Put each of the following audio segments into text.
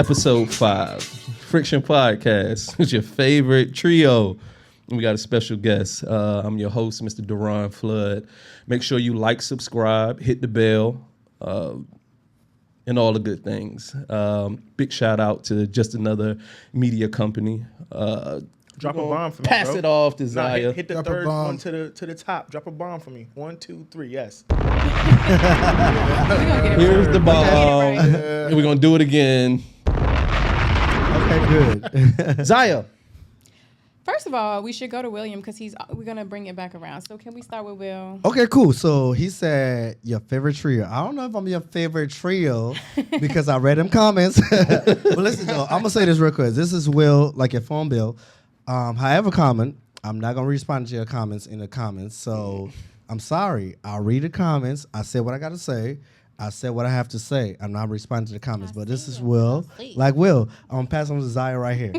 Episode 5, Friction Podcast. It's your favorite trio. We got a special guest. I'm your host, Mr. Duron Flood. Make sure you like, subscribe, hit the bell, and all the good things. Big shout out to just another media company. Drop a bomb for me, Pass bro. it off to Zaya. Hit the Drop a third bomb. one to the top. Drop a bomb for me. 1, 2, 3. Yes. Here's the bomb. Yeah. And we're going to do it again. Okay, good. Zaya. First of all, we should go to William because we're gonna bring it back around. So can we start with Will? Okay, cool. So he said your favorite trio. I don't know if I'm your favorite trio because I read them comments. But listen, though, I'm gonna say this real quick. This is Will, like your phone bill. However, I'm not gonna respond to your comments in the comments. So I'm sorry. I'll read the comments. I said what I gotta say. I said what I have to say. I'm not responding to the comments, but this is Will. Like Will, I'm gonna pass on to Zaya right here.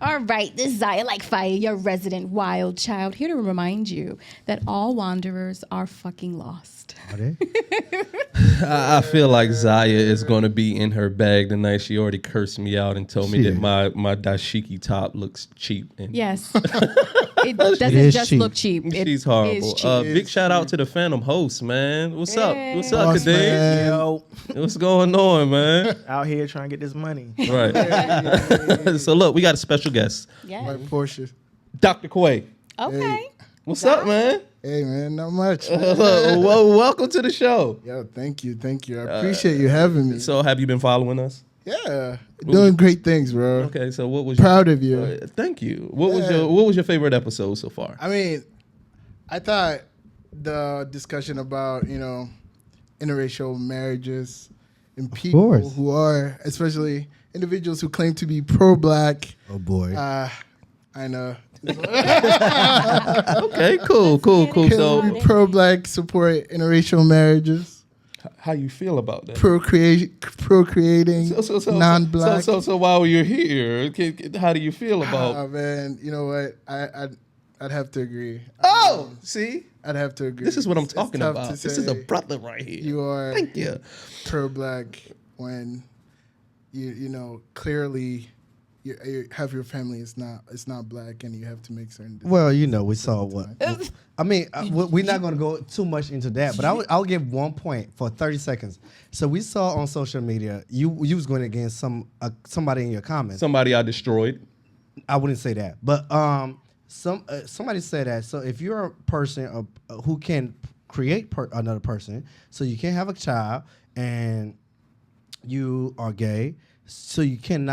All right, this is Zaya like fire, your resident wild child, here to remind you that all wanderers are fucking lost. Are they? I feel like Zaya is going to be in her bag tonight. She already cursed me out and told me that my dashiki top looks cheap. And Yes. It doesn't is just cheap. look cheap. It she's horrible. is cheap. Big shout out to the Phantom host, man. What's up? Hey. What's up, Boss Kadeem? man. Yo, What's going on, man? out here trying to get this money. Right. So look, we got a special guest, Yeah. My Porsche. Dr. Kwei. Okay. What's up, man? Hey man, not much. Well, welcome to the show. Yo, thank you. I appreciate you having me. So, have you been following us? Yeah, doing great things, bro. Okay. So, what was Proud of you. thank you. What Yeah. was your favorite episode so far? I mean, I thought the discussion about interracial marriages and people course. who are, especially individuals who claim to be pro-black. Oh boy. I know. Okay. Cool. Claim So, to be pro-black, support interracial marriages, how you feel about that? procreating non-black. So while you're here, how do you feel Oh about? man, you know what? I'd have to agree. Oh, see, I'd have to agree. this is what I'm It's talking tough about. to This is a say brother right here. You are Thank you. pro-black when you know clearly you have your family is not black and you have to make certain decisions. Well, we saw what. I mean, we're not going to go too much into that, but I'll give 1 point for 30 seconds. So we saw on social media, you was going against somebody in your comments. Somebody I destroyed. I wouldn't say that, but somebody said that. So if you're a person who can create another person, so you can't have a child and you are gay, so you can't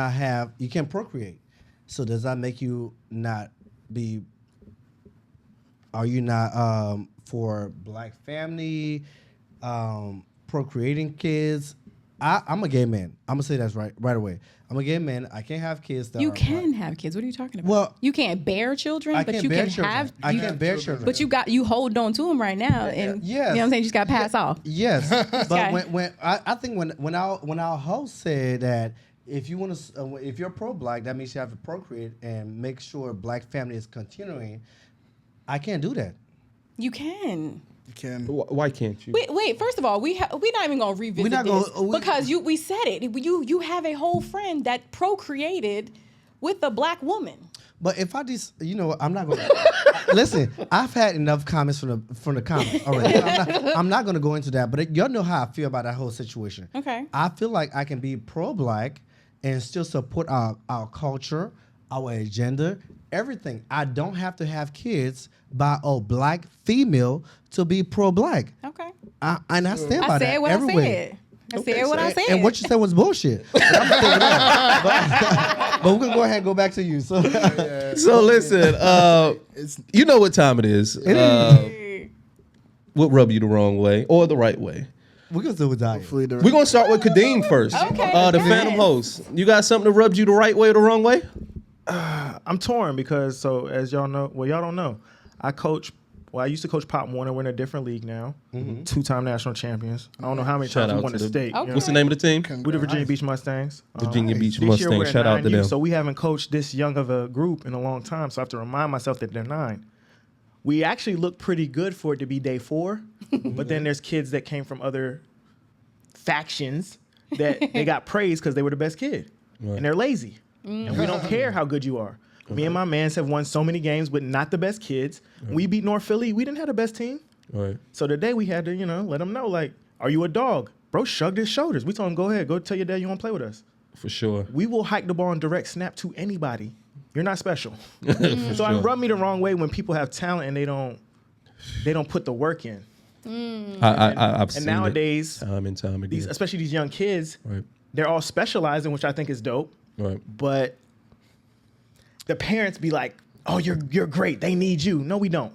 procreate. So does that make you not be? Are you not for black family, procreating kids? I'm a gay man. I'm gonna say that's right away. I'm a gay man. I can't have kids. You can have kids. What are you talking about? Well, you can't bear children, I but can't you bear can children. have. I can't bear children. But you hold on to them right now, and yes. you know what I'm saying. You just got to pass off. Yes, but Okay. when I think when our host said that if you want to if you're pro-black, that means you have to procreate and make sure black family is continuing. I can't do that. You can. You can. Why can't you? Wait. First of all, we're not even gonna revisit We're not this gonna- because we said it. You have a whole friend that procreated with a black woman. But if I just, I'm not gonna listen. I've had enough comments from the comments already. I'm not gonna go into that. But y'all know how I feel about that whole situation. Okay. I feel like I can be pro-black and still support our culture, our agenda, everything. I don't have to have kids by a black female to be pro-black. Okay. And I stand by I that said what I everywhere. said. I said what I said. And what you said was bullshit. But I'm gonna take it out. But we're gonna go ahead and go back to you. So So listen, you know what time it is. What rub you the wrong way or the right way? we're gonna do with diet. Hopefully the We're gonna start with Kadeem first. Okay, The yes. Phantom host. You got something that rubs you the right way or the wrong way? I'm torn because as y'all know, y'all don't know, I used to coach Pop Warner. We're in a different league now. 2-time national champions. I don't know how many Shout times we out won to the the- state. Okay. What's the name of the team? We're the Virginia Beach Mustangs. Virginia Beach This year we're Mustangs. at Shout out 9 to them. youth, so we haven't coached this young of a group in a long time. So I have to remind myself that they're 9. We actually look pretty good for it to be day 4, but then there's kids that came from other factions that they got praised because they were the best kid. and they're lazy. And we don't care how good you are. Me and my mans have won so many games with not the best kids. When we beat North Philly, we didn't have the best team. Right. So today we had to, let them know, like, are you a dog? Bro shrugged his shoulders. We told him, go ahead, go tell your dad you want to play with us. For sure. We will hike the ball and direct snap to anybody. You're not special. So sure. it rubbed me the wrong way when people have talent and they don't put the work in. I've seen And nowadays, time and time again. especially these young kids, Right. they're all specializing, which I think is dope. Right. But the parents be like, oh, you're great. They need you. No, we don't.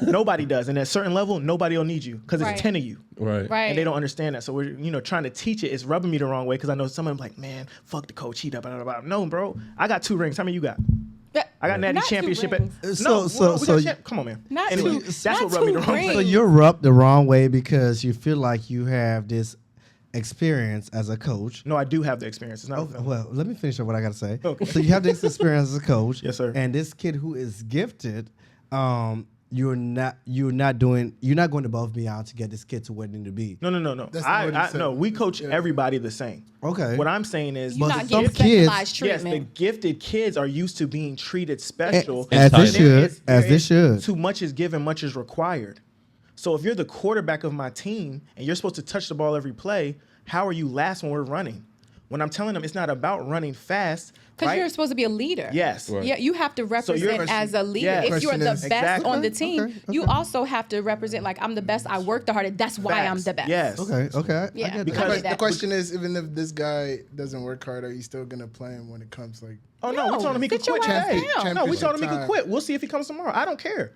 Nobody does. And at a certain level, nobody will need you because Right. it's 10 of you. Right. Right. And they don't understand that. So we're, trying to teach it. It's rubbing me the wrong way because I know someone like, man, fuck the coach. He da blah, blah, blah. No, bro. I got 2 rings. How many you got? I got Natty Not 2 Championship. rings. Come on, man. Not Anyway, 2 that's not what rubbed me 2 the wrong way. rings. So you're rubbed the wrong way because you feel like you have this experience as a coach. No, I do have the experience. It's not. Oh, well, let me finish up what I got to say. Okay. So you have this experience as a coach. Yes, sir. And this kid who is gifted, you're not going above beyond to get this kid to where they need to be. No. That's not what he said. No, we coach everybody the same. Okay. What I'm saying is, You're But not some getting kids- specialized yes, the treatment. gifted kids are used to being treated special. As they There should. is- As there they is should. Too much is given, much is required. So if you're the quarterback of my team and you're supposed to touch the ball every play, how are you last when we're running? When I'm telling them it's not about running fast, Because right? you're supposed to be a leader. Yes. Right. Yeah, you have to represent as a leader. yeah. If you're the Question is- best Exactly. on the Okay, team, okay. you also have to represent like I'm the best. I work the hardest. That's why I'm Facts. the best. Yes. Okay. Yeah. I get Because- that. I get The that. question is, even if this guy doesn't work hard, are you still gonna play him when it comes like? Oh no, we told him he could sit your quit ass today. down. No, we told him he could Time. quit. We'll see if he comes tomorrow. I don't care.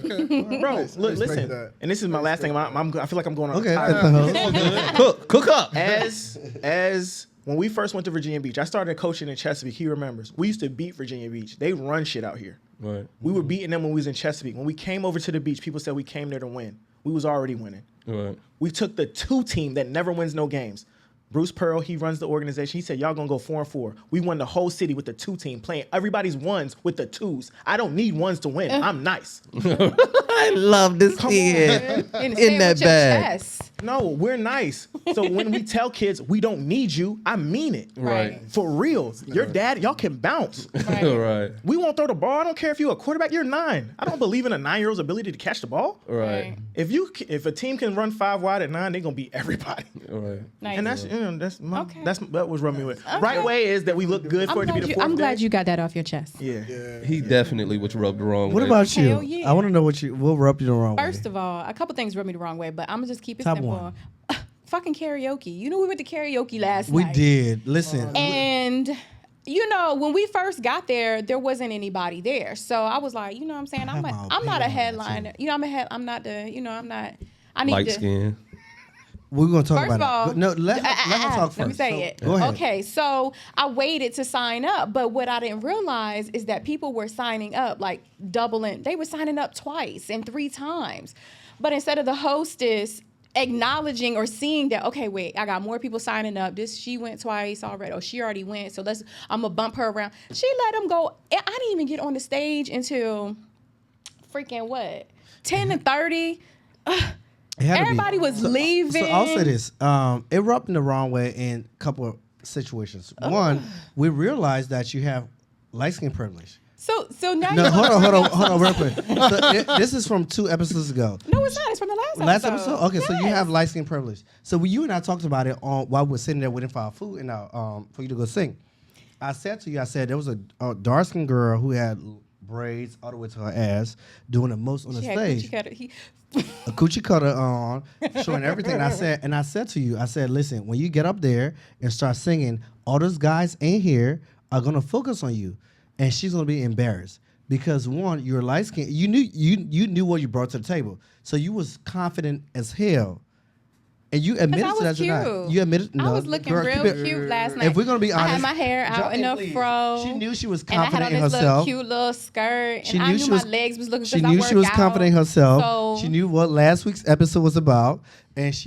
Okay, Bro, nice. look, Respect listen, that. and this is my last thing. I feel like I'm going on. Okay. a tyrant. Cook up. As when we first went to Virginia Beach, I started coaching in Chesapeake. He remembers. We used to beat Virginia Beach. They run shit out here. Right. We were beating them when we was in Chesapeake. When we came over to the beach, people said we came there to win. We was already winning. Right. We took the 2 team that never wins no games. Bruce Pearl, he runs the organization. He said, y'all gonna go 4-4. We won the whole city with the 2 team, playing everybody's 1s with the 2s. I don't need 1s to win. I'm nice. I love this Come kid. on, man. In that bag. No, we're nice. So when we tell kids we don't need you, I mean it. Right. For real. Your dad, y'all can bounce. Right. We won't throw the ball. I don't care if you're a quarterback. You're 9. I don't believe in a 9-year-old's ability to catch the ball. Right. If a team can run 5 wide at 9, they're gonna beat everybody. Right. Nice. And Okay. that was rubbing me with. Right way is that we look good for it to be the 4th I'm glad day. you got that off your chest. Yeah. He definitely was rubbed the wrong What way. about you? Hell yeah. I want to know what rubbed you the wrong way. First of all, a couple things rubbed me the wrong way, but I'm gonna just keep it Top simple. one. Fucking karaoke. You know we went to karaoke last We night. did. Listen. And when we first got there wasn't anybody there. So I was like, you know what I'm saying? I'm my not opinion a on that, headliner. too. I'm not I need Light to skin. We're going to talk First of about all, it. No, let her talk first. Let me say it. Go ahead. Okay, so I waited to sign up, but what I didn't realize is that people were signing up like doubling. They were signing up twice and 3 times. But instead of the hostess acknowledging or seeing that, okay, wait, I got more people signing up. She went twice already, or she already went, so I'm gonna bump her around. She let them go. I didn't even get on the stage until freaking 10 to 30. Everybody was leaving. So I'll say this. It rubbed me the wrong way in a couple of situations. One, we realized that you have light skin privilege. So now No, you hold on, real quick. So this is from 2 episodes ago. No, it's not. It's from the last episode. Last episode? Okay, so you Yes. have light skin privilege. So you and I talked about it while we were sitting there waiting for our food and for you to go sing. I said to you, there was a dark skinned girl who had braids all the way to her ass doing the most on the She had stage. coochie cutter. A coochie cutter on, showing everything. And I said to you, listen, when you get up there and start singing, all those guys in here are gonna focus on you, and she's gonna be embarrassed because one, you're light skinned. You knew what you brought to the table, so you was confident as hell. And you admitted I to was that cute. tonight. You admitted. I No, was looking girl, real keep it- cute last night. If we're gonna be honest, I had my hair out in a please. fro. She knew she was And I had confident on in this little herself. cute little skirt. She And I knew knew she my was- legs was looking She because I knew work she was out. confident in herself. So She knew what last week's episode was about, and she.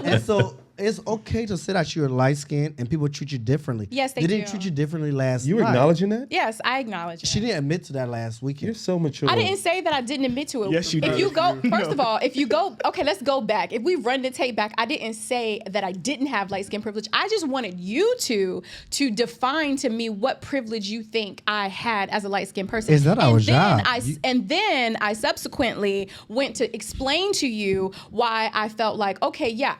And so it's okay to say that you're light skinned and people treat you differently. Yes, they didn't do. treat you differently last You night. acknowledging that? Yes, I acknowledge it. She didn't admit to that last You're weekend. so mature. I didn't say that I didn't admit to it. Yes, you If did. you go, first of all, if you go, okay, let's go back. If we run the tape back, I didn't say that I didn't have light skin privilege. I just wanted you to define to me what privilege you think I had as a light skinned person. It's not our job. And then I subsequently went to explain to you why I felt like, okay, yeah,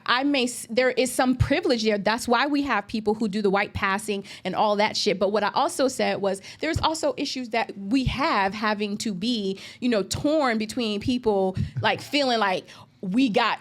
there is some privilege there. That's why we have people who do the white passing and all that shit. But what I also said was there's also issues that we have having to be, torn between people like feeling like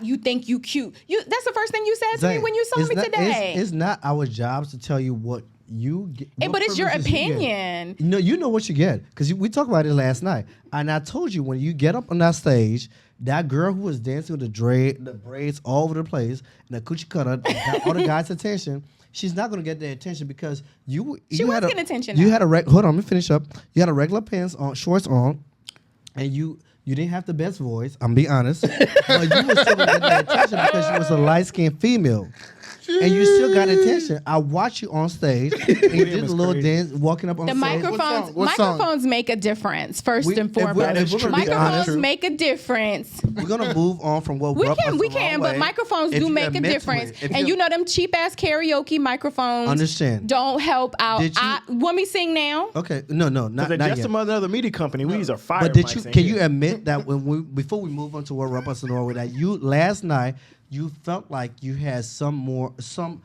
you think you cute. That's the first thing you said to me when you saw me today. It's not our jobs to tell you what you get. But it's your opinion. No, you know what you get because we talked about it last night, and I told you when you get up on that stage, that girl who was dancing with the braids all over the place, and the coochie cutter got all the guys' attention. She's not gonna get their attention because She was getting attention. You had hold on, let me finish up. You had a regular pants on, shorts on, and you didn't have the best voice. I'm be honest, but you were still gonna get their attention because she was a light skinned female. And you still got attention. I watched you on stage and you did a little dance, walking up on The stage. microphones make a difference, first and if we're foremost. gonna be Microphones honest, make a difference. We're gonna move on from what We rubbed us can, the wrong but way. microphones If do you make a admit to difference. it, if And you- you know them cheap ass karaoke microphones Understand. don't help out. Did you- Want me sing now? Okay, no, not They're not just yet. another media company. We use our fire. But did mics you? in Can here. you admit that before we move on to what rubbed us the wrong way, that you last night you felt like you had some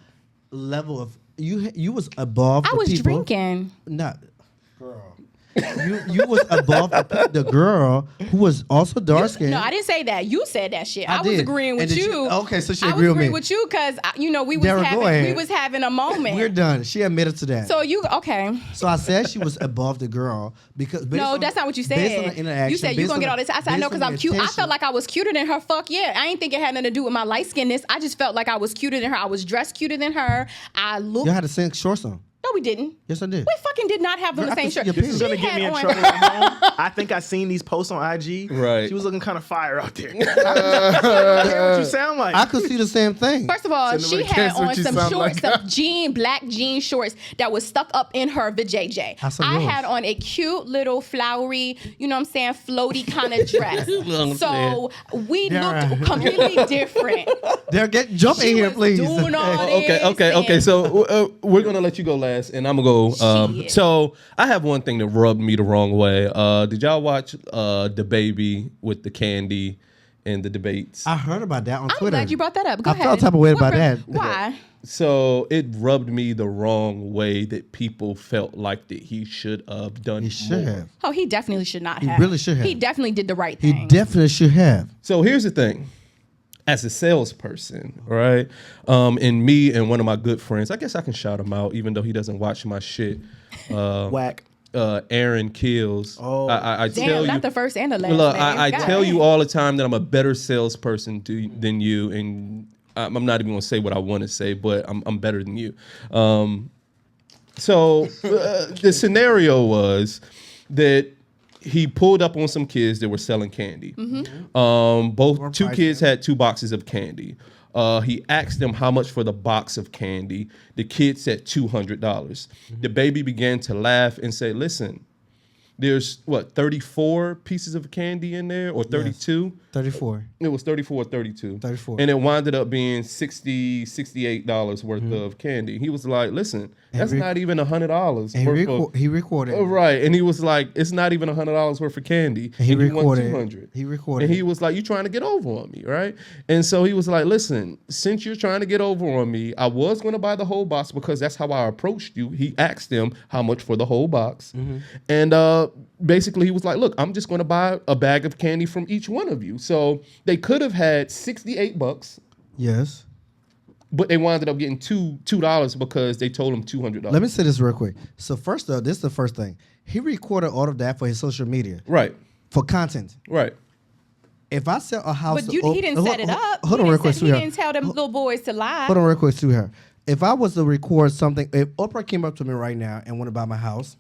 level of you was above. I the was people. drinking. Not, girl. you was above the girl who was also dark skinned. No, I didn't say that. You said that shit. I was did. agreeing with And did you. okay, so she I was agreed with me. agreeing with you because we Darren, go ahead. was having a moment. We're done. She admitted to that. So okay. So I said she was above the girl because No, that's not what you said. Based on the interaction, you said you're gonna get all this. I said I know because I'm cute. I felt like I was cuter than her. Fuck yeah. I ain't think it had nothing to do with my light skinness. I just felt like I was cuter than her. I was dressed cuter than her. I looked. you had the same shorts on. No, we didn't. Yes, I did. We fucking did not have on Girl, the I same can see shirt. your This is gonna She get me had in on- trouble at home. I think I seen these posts on IG. Right. She was looking kind of fire out there. Hear what you sound like. I could see the same thing. First of all, So she nobody had cares what on you some sound shorts, like. some black jean shorts that was stuck up in her vajayjay. I saw I yours. had on a cute little flowery, floaty kind of dress. So we Darren. looked completely different. Jump in She here, was please. doing all Okay. this So we're gonna let you go last, and I'm gonna go. Shit. So I have one thing that rubbed me the wrong way. Did y'all watch DaBaby with the candy and the debates? I heard about that on I'm Twitter. glad you brought that up. Go I ahead. felt type of way What about that. Why? So it rubbed me the wrong way that people felt like that he should have done. He should more. have. Oh, he definitely should not He have. really should have. He definitely did the right He thing. definitely should have. So here's the thing. As a salesperson, right? And me and one of my good friends, I guess I can shout him out, even though he doesn't watch my shit. Whack. Aaron Kills. Oh. I Damn, tell not you. the first and the last Look, name. I God tell damn. you all the time that I'm a better salesperson than you, and I'm not even gonna say what I want to say, but I'm better than you. So the scenario was that he pulled up on some kids that were selling candy. Mm-hmm. Two kids had 2 boxes of candy. He asked them how much for the box of candy. The kid said $200. The baby began to laugh and say, "Listen, there's 34 pieces of candy in there, or 32? 34. It was 34 or 32. 34. And it winded up being $68 worth of candy. He was like, listen, that's not even $100 And worth of... he recorded. Right. And he was like, it's not even $100 worth of candy. And he you want recorded. $200. He recorded. And he was like, you trying to get over on me, right? And so he was like, listen, since you're trying to get over on me, I was going to buy the whole box because that's how I approached you. He asked them how much for the whole box. And basically he was like, look, I'm just going to buy a bag of candy from each one of you. So they could have had $68, Yes. but they wound up getting $2 because they told him $200. Let me say this real quick. So first up, this is the first thing. He recorded all of that for his social media Right. for content. Right. If I sell a house, But he didn't set it up. Hold He on, real didn't quick, set- He sweetheart. didn't tell them little boys to lie. Hold on, real quick, sweetheart. If I was to record something, if Oprah came up to me right now and wanted to buy my house,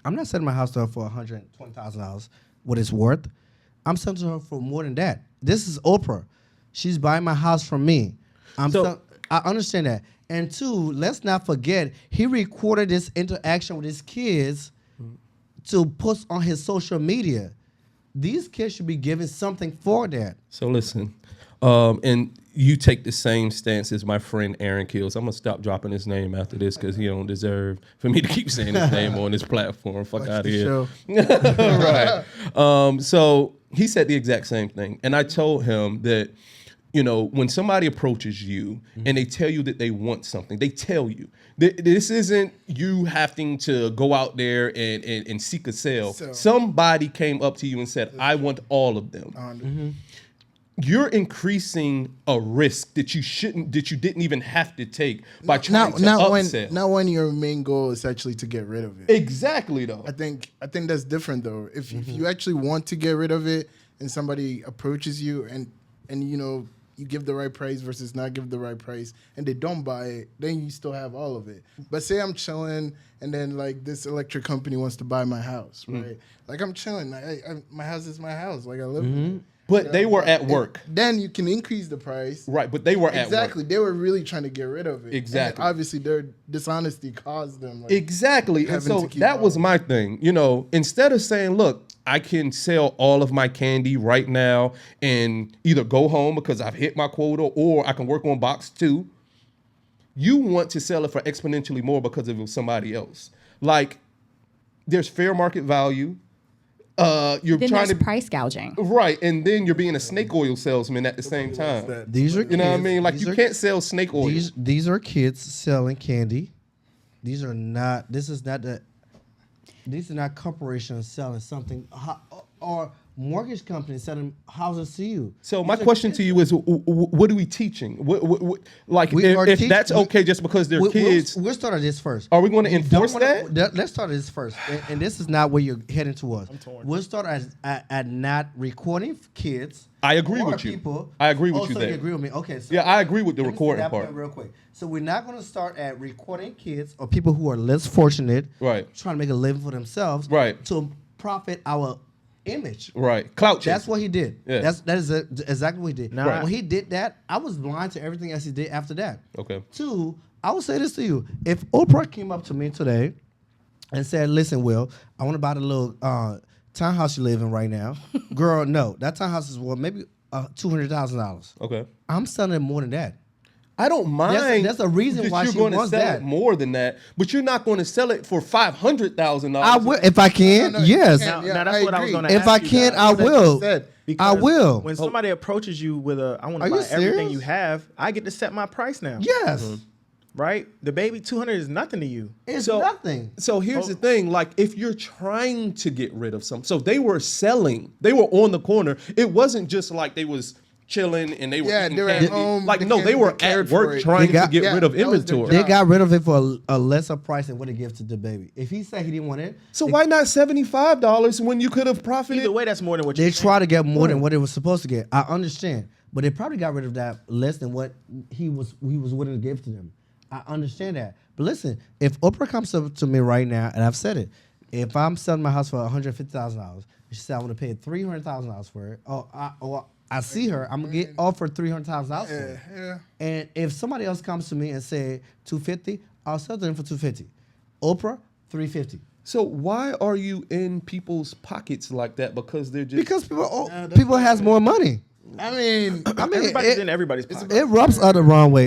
I'm not selling my house to her for $120,000, what it's worth. I'm selling to her for more than that. This is Oprah. She's buying my house from me. I understand that. And two, let's not forget, he recorded this interaction with his kids to post on his social media. These kids should be given something for that. So listen, and you take the same stance as my friend Aaron Kills. I'm gonna stop dropping his name after this because he don't deserve for me to keep saying his name on this platform. Fuck Watch out of the here. show. Right. So he said the exact same thing, and I told him that, you know, when somebody approaches you and they tell you that they want something, they tell you. This isn't you having to go out there and seek a sale. So- Somebody came up to you and said, I want all of them. You're increasing a risk that you didn't even have to take by trying to upsell. Not when your main goal is actually to get rid of it. Exactly, though. I think that's different though. If you actually want to get rid of it and somebody approaches you and you know you give the right price versus not give the right price and they don't buy it, then you still have all of it. But say I'm chilling and then like this electric company wants to buy my house, right? Like I'm chilling. My house is my house. Like I live in it. But they were at work. Then you can increase the price. Right, but they were at work. Exactly. They were really trying to get rid of it. Exactly. And obviously, their dishonesty caused them. Like, Exactly. And having so to keep that was on. my thing. You know, instead of saying, look, I can sell all of my candy right now and either go home because I've hit my quota or I can work on box 2, you want to sell it for exponentially more because it was somebody else. Like, there's fair market value. You're Then trying there's to price gouging. right, and then you're being a snake oil salesman at the same time. These are You know what I kids- mean? Like these you are- can't sell snake oil. These are kids selling candy. These are not. These are not corporations selling something or mortgage companies selling houses to you. So my These are question kids. to you is, what are we teaching? Like, We are if teach- that's we- okay just because they're kids, We'll start at this first. are we going to We don't enforce wanna- that? Let's start at this first. And this is not where you're heading towards. I'm torn. We'll start at not recording kids. I agree or with you. People. I agree with Oh, you so there. you agree with me? Okay. So Yeah, I agree with the let me say recording that part. point real quick. So we're not going to start at recording kids or people who are less fortunate, Right. trying to make a living for themselves, Right. to profit our image. Right, clout chasing. That's what he did. Yeah. That is exactly what he did. Now, When he did that, I was blind to everything else he did after that. Okay. Two, I will say this to you: if Oprah came up to me today and said, "Listen, Will, I want to buy the little townhouse you live in right now," girl, no, that townhouse is worth maybe $200,000. Okay. I'm selling it more than that. I don't mind. That's a reason that why you're she going to wants sell that. it more than that, but you're not going to sell it for $500,000. I will if I can. No, you yes, can't. Now, Yeah, now that's I what I was agree. going to ask if I you can, guys. I That's what will. you said. I Because will. When somebody approaches you with I want Are to you buy everything serious? you have, I get to set my price now. Yes, Right? The baby 200 is nothing to you. it's So- nothing. So here's the thing, like if you're trying to get rid of something, so they were selling, they were on the corner. It wasn't just like they was chilling and they were Yeah, eating they were at candy. home, Like they no, they cared- were they cared at for work it. trying They got- to get yeah, rid of that was their inventory. They job. got rid of it for a lesser price than what they give to the baby. If he said he didn't want it, So why not $75 when you could have profited? Either way, that's more than what they you try to get more than what they were supposed to get. I understand, but they probably got rid of that less than what he was willing to give to them. I understand that. But listen, if Oprah comes up to me right now, and I've said it, if I'm selling my house for $150,000, she said I want to pay $300,000 for it, or I see her, I'm gonna get offered $300,000 for it. Yeah. And if somebody else comes to me and say $250, I'll sell them for $250. Oprah, $350. So why are you in people's pockets like that? Because they're just Because people has more money. I mean, Everybody's in everybody's pocket. It rubs out the wrong way.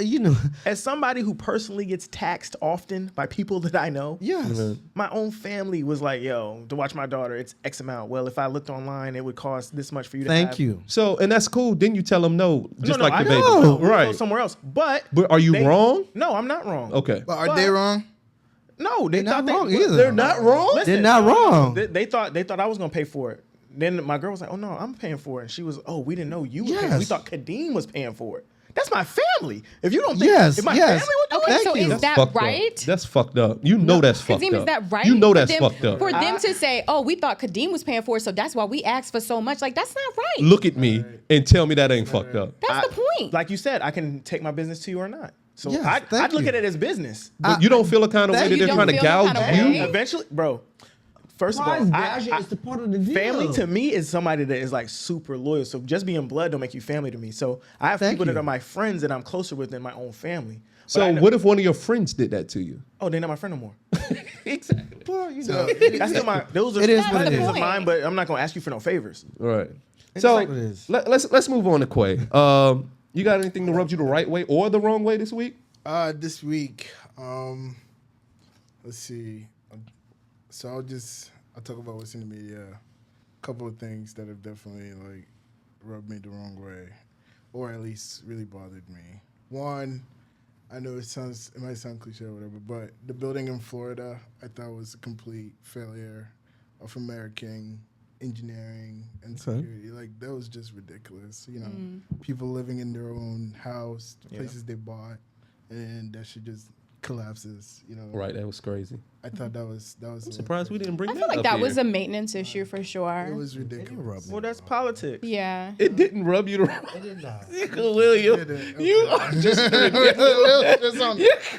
You know. As somebody who personally gets taxed often by people that I know, Yes. my own family was like, yo, to watch my daughter, it's X amount. Well, if I looked online, it would cost this much for you to have. Thank you. so, and that's cool. Then you tell them no, just like I the baby, know. We'll go right? somewhere else. But But are you wrong? No, I'm not wrong. Okay, but are they wrong? No, they They're thought not wrong they, either. they're not wrong. Listen, They're not wrong. They thought I was gonna pay for it. Then my girl was like, "Oh no, I'm paying for it." And she was, "Oh, we didn't know you were paying. We Yes. thought Kadeem was paying for it. That's my family. If you don't think Yes, if my yes. family would do Okay, it, so Thank you. is that Fucked up. right? That's fucked up. You know that's fucked Kadeem, up. is that right? You know For that's them- fucked up. For them to say, "Oh, we thought Kadeem was paying for it, so that's why we asked for so much." Like that's not right. Look at me and tell me that ain't fucked up. That's the point. like you said, I can take my business to you or not. So Yes, I'd thank look you. at it as business. But you don't feel a kind of way thank that you. they're You trying to don't feel no gouge kind of you. way? Eventually, bro, First of all, it's the part of the deal. family to me is somebody that is like super loyal. So just being blood don't make you family to me. So I have people that are my friends that I'm closer with than my own family. But So what if one of your friends did that to you? Oh, they're not my friend no more. Exactly. Well, you So know, that's still my. Those are It is what it friends is. of mine, but I'm not gonna ask you for no favors. Right. So like it is. let's move on to Kwei. You got anything that rubs you the right way or the wrong way this week? This week, let's see. So I'll talk about what's in the media. A couple of things that have definitely like rubbed me the wrong way, or at least really bothered me. One, I know it might sound cliche or whatever, but the building in Florida I thought was a complete failure of American engineering and security. Like that was just ridiculous. You know, people living in their own house, places they bought, and that shit just collapses. You know, Right, that was crazy. I thought that was. I'm Surprised we didn't bring I that feel like up that here. was a maintenance issue for sure. It was ridiculous. Well, that's politics. Yeah. It didn't rub you the wrong It did not. Nigga, William, didn't. you are just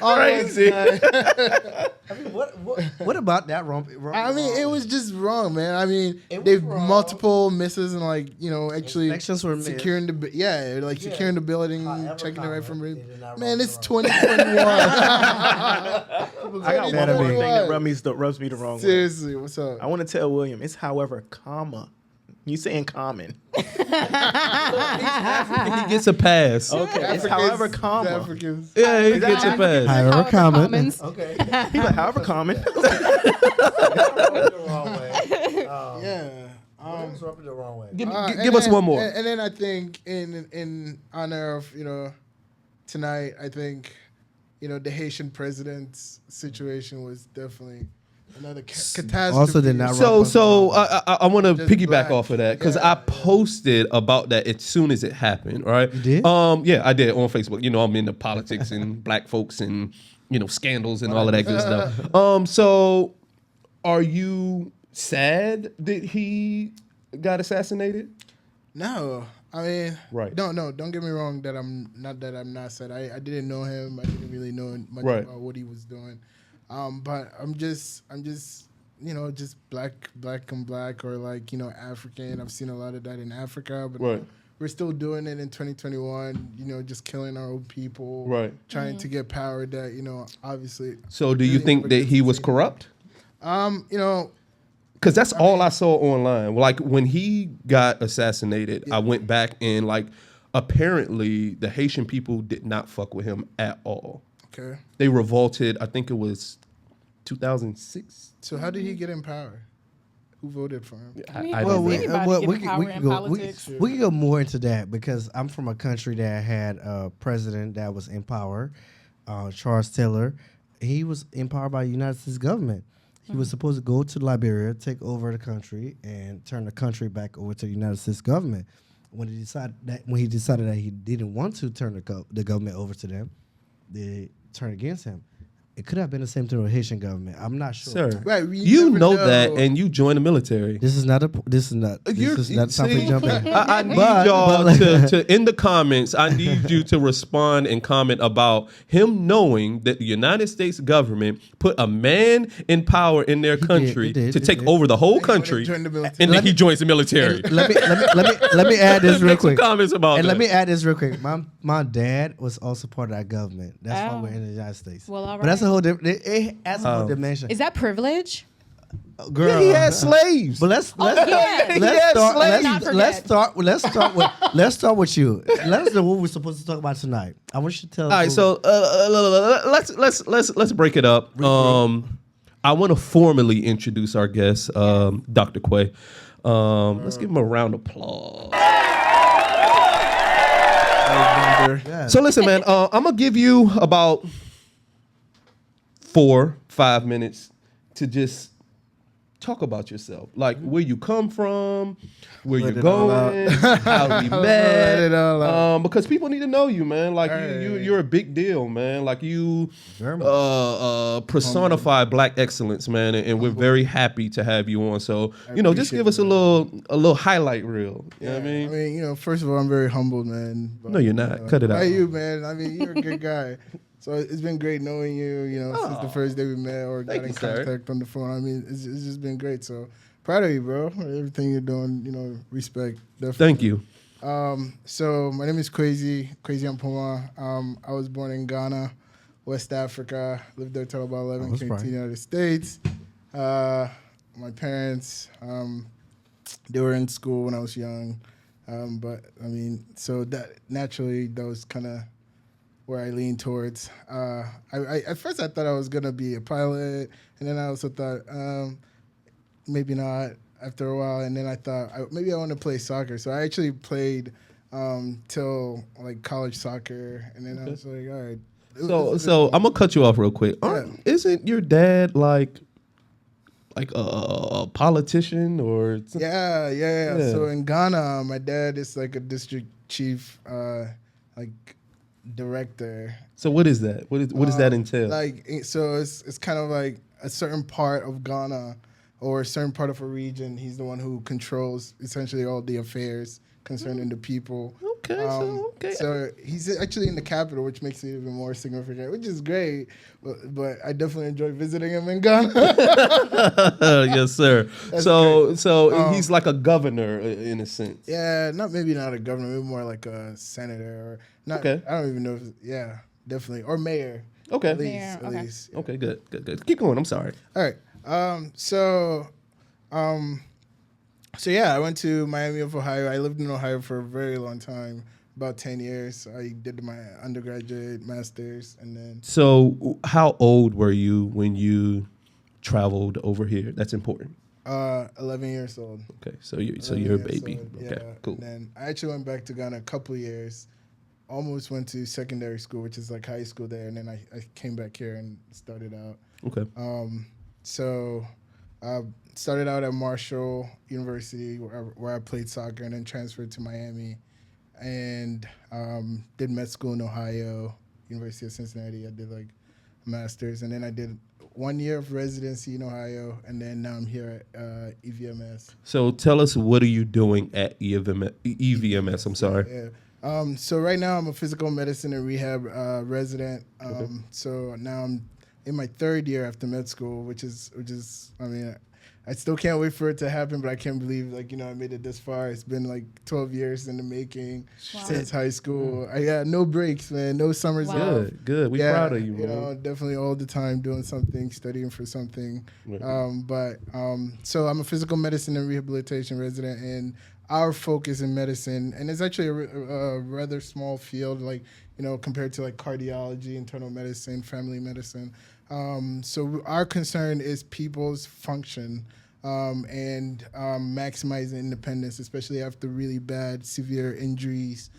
crazy. I mean, what about that wrong? I mean, it was just wrong, man. I mean, It was they've wrong. multiple misses and actually Inspections were missed. securing securing the building, However, checking it right from. they did not Man, rub it's it 2021. I got one Better more be. thing that rubs me the wrong way. Seriously, what's up? I want to tell William it's however, comma. You saying common. He gets a pass. Okay, it's however, comma. Africans. Yeah, he Is that gets a African? pass. However However common. commons. Okay. He's like, however, common. the wrong way. Yeah. Rubbed the wrong way. Give us one more. And then I think in honor of tonight, I think the Haitian president's situation was definitely another catastrophe. Also did not So I want to Just piggyback black. off of that because I posted about that as soon as it happened. Right? You did? Yeah, I did on Facebook. I'm into politics and black folks and scandals and all of that good stuff. So are you sad that he got assassinated? No, I mean, Right. No, don't get me wrong. I'm not sad. I didn't know him. I didn't really know much Right. about what he was doing. But I'm just just black and black or African. I've seen a lot of that in Africa, but Right. we're still doing it in 2021. Just killing our own people. Right. Trying to get power that obviously. So do you really think never that gets he the was same. corrupt? Because Because that's all I saw online. Like when he got assassinated, I went back and apparently the Haitian people did not fuck with him at all. okay. They revolted. I think it was 2006. So how did he get in power? Who voted for him? I mean, I Well, don't we, know. Anybody we, get can, power we, in can go, we, politics. we can go more into that because I'm from a country that had a president that was in power, Charles Taylor. He was empowered by the United States government. He was supposed to go to Liberia, take over the country, and turn the country back over to the United States government. When he decided that he didn't want to turn the government over to them, they turned against him. It could have been the same to the Haitian government. I'm not sure. Sir, Right, we you never know know. that, and you joined the military. This is not time for you to jump in. I need But- y'all but- to in the comments. I need you to respond and comment about him knowing that the United States government put a man in power in their country he did, to he take did. over the whole And he country, joined the military. and then he joins the military. let me add this real Make some quick. comments about And that. let me add this real quick. My dad was also part of that government. That's why Oh. we're in the United States. Well, all But that's a right. whole different. It adds a whole dimension. Is that privilege? Girl, Yeah, he had slaves. But let's yeah. He had slaves. let's start with you. Let us know what we're supposed to talk about tonight. I want you to tell. All right, so let's break it up. I want to formally introduce our guest, Dr. Kwei. Let's give him a round of applause. So listen, man, I'm gonna give you about 4-5 minutes to just talk about yourself, like where you come from, where Let you're it all going, how we Let met, it all out. because people need to know you, man. Like Hey. you're a big deal, man. Like you Very much. personify black excellence, man, and we're very happy to have you on. So just appreciate give us a it, little highlight reel. You know what I mean? First of all, I'm very humbled, man. No, you're not. Cut it By out. you, man. I mean, you're a good guy. So it's been great knowing you, since the first day we met or got Thank in you, sir. contact on the phone. I mean, it's just been great. So proud of you, bro. Everything you're doing, respect. Definitely. Thank you. So my name is Kwasi Ampomah. I was born in Ghana, West Africa. Lived there till about 11, came to the United States. My parents, they were in school when I was young. But I mean, so that naturally, that was kind of where I leaned towards. At first I thought I was gonna be a pilot, and then I also thought maybe not after a while, and then I thought maybe I want to play soccer. So I actually played till like college soccer, and then I was like, all right. So I'm gonna cut you off real quick. Yeah. Isn't your dad like a politician or something? Yeah. So in Ghana, my dad is like a district chief, like director. So what is that? What does that entail? So it's kind of like a certain part of Ghana or a certain part of a region. He's the one who controls essentially all the affairs concerning the people. Okay. So he's actually in the capital, which makes it even more significant, which is great. But I definitely enjoy visiting him in Ghana. Yes, sir. That's So he's like a governor in a sense. Yeah, maybe not a governor, maybe more like a senator or not. Okay. I don't even know. Definitely, or mayor. Okay. At least. Mayor, At okay. least. Okay, good. Keep going. I'm sorry. All right. So yeah, I went to Miami of Ohio. I lived in Ohio for a very long time, about 10 years. I did my undergraduate, master's, and then. So how old were you when you traveled over here? That's important. 11 years old. Okay, so you're a 11 years baby. old, Okay, yeah. cool. And then I actually went back to Ghana a couple of years. Almost went to secondary school, which is like high school there, and then I came back here and started out. Okay. So I started out at Marshall University where I played soccer, and then transferred to Miami, and did med school in Ohio, University of Cincinnati. I did like a master's, and then I did 1 year of residency in Ohio, and then now I'm here at EVMS. So tell us, what are you doing at EVMS? I'm sorry. Yeah. So right now I'm a physical medicine and rehab resident. So now I'm in my third year after med school, which is I mean, I still can't wait for it to happen, but I can't believe I made it this far. It's been like 12 years in the making since high school. I got no breaks, man. No summers off. Good. We proud of you, man. Definitely all the time doing something, studying for something. Right. So I'm a physical medicine and rehabilitation resident, and our focus in medicine, and it's actually a rather small field, compared to like cardiology, internal medicine, family medicine. So our concern is people's function and maximizing independence, especially after really bad, severe injuries,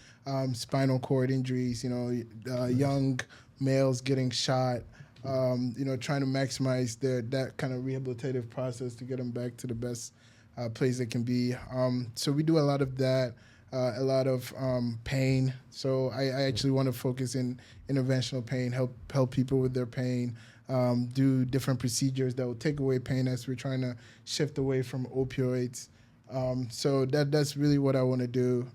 spinal cord injuries, young males getting shot, trying to maximize that kind of rehabilitative process to get them back to the best place they can be. So we do a lot of that. A lot of pain. So I actually want to focus in interventional pain, help people with their pain, do different procedures that will take away pain as we're trying to shift away from opioids. So that's really what I want to do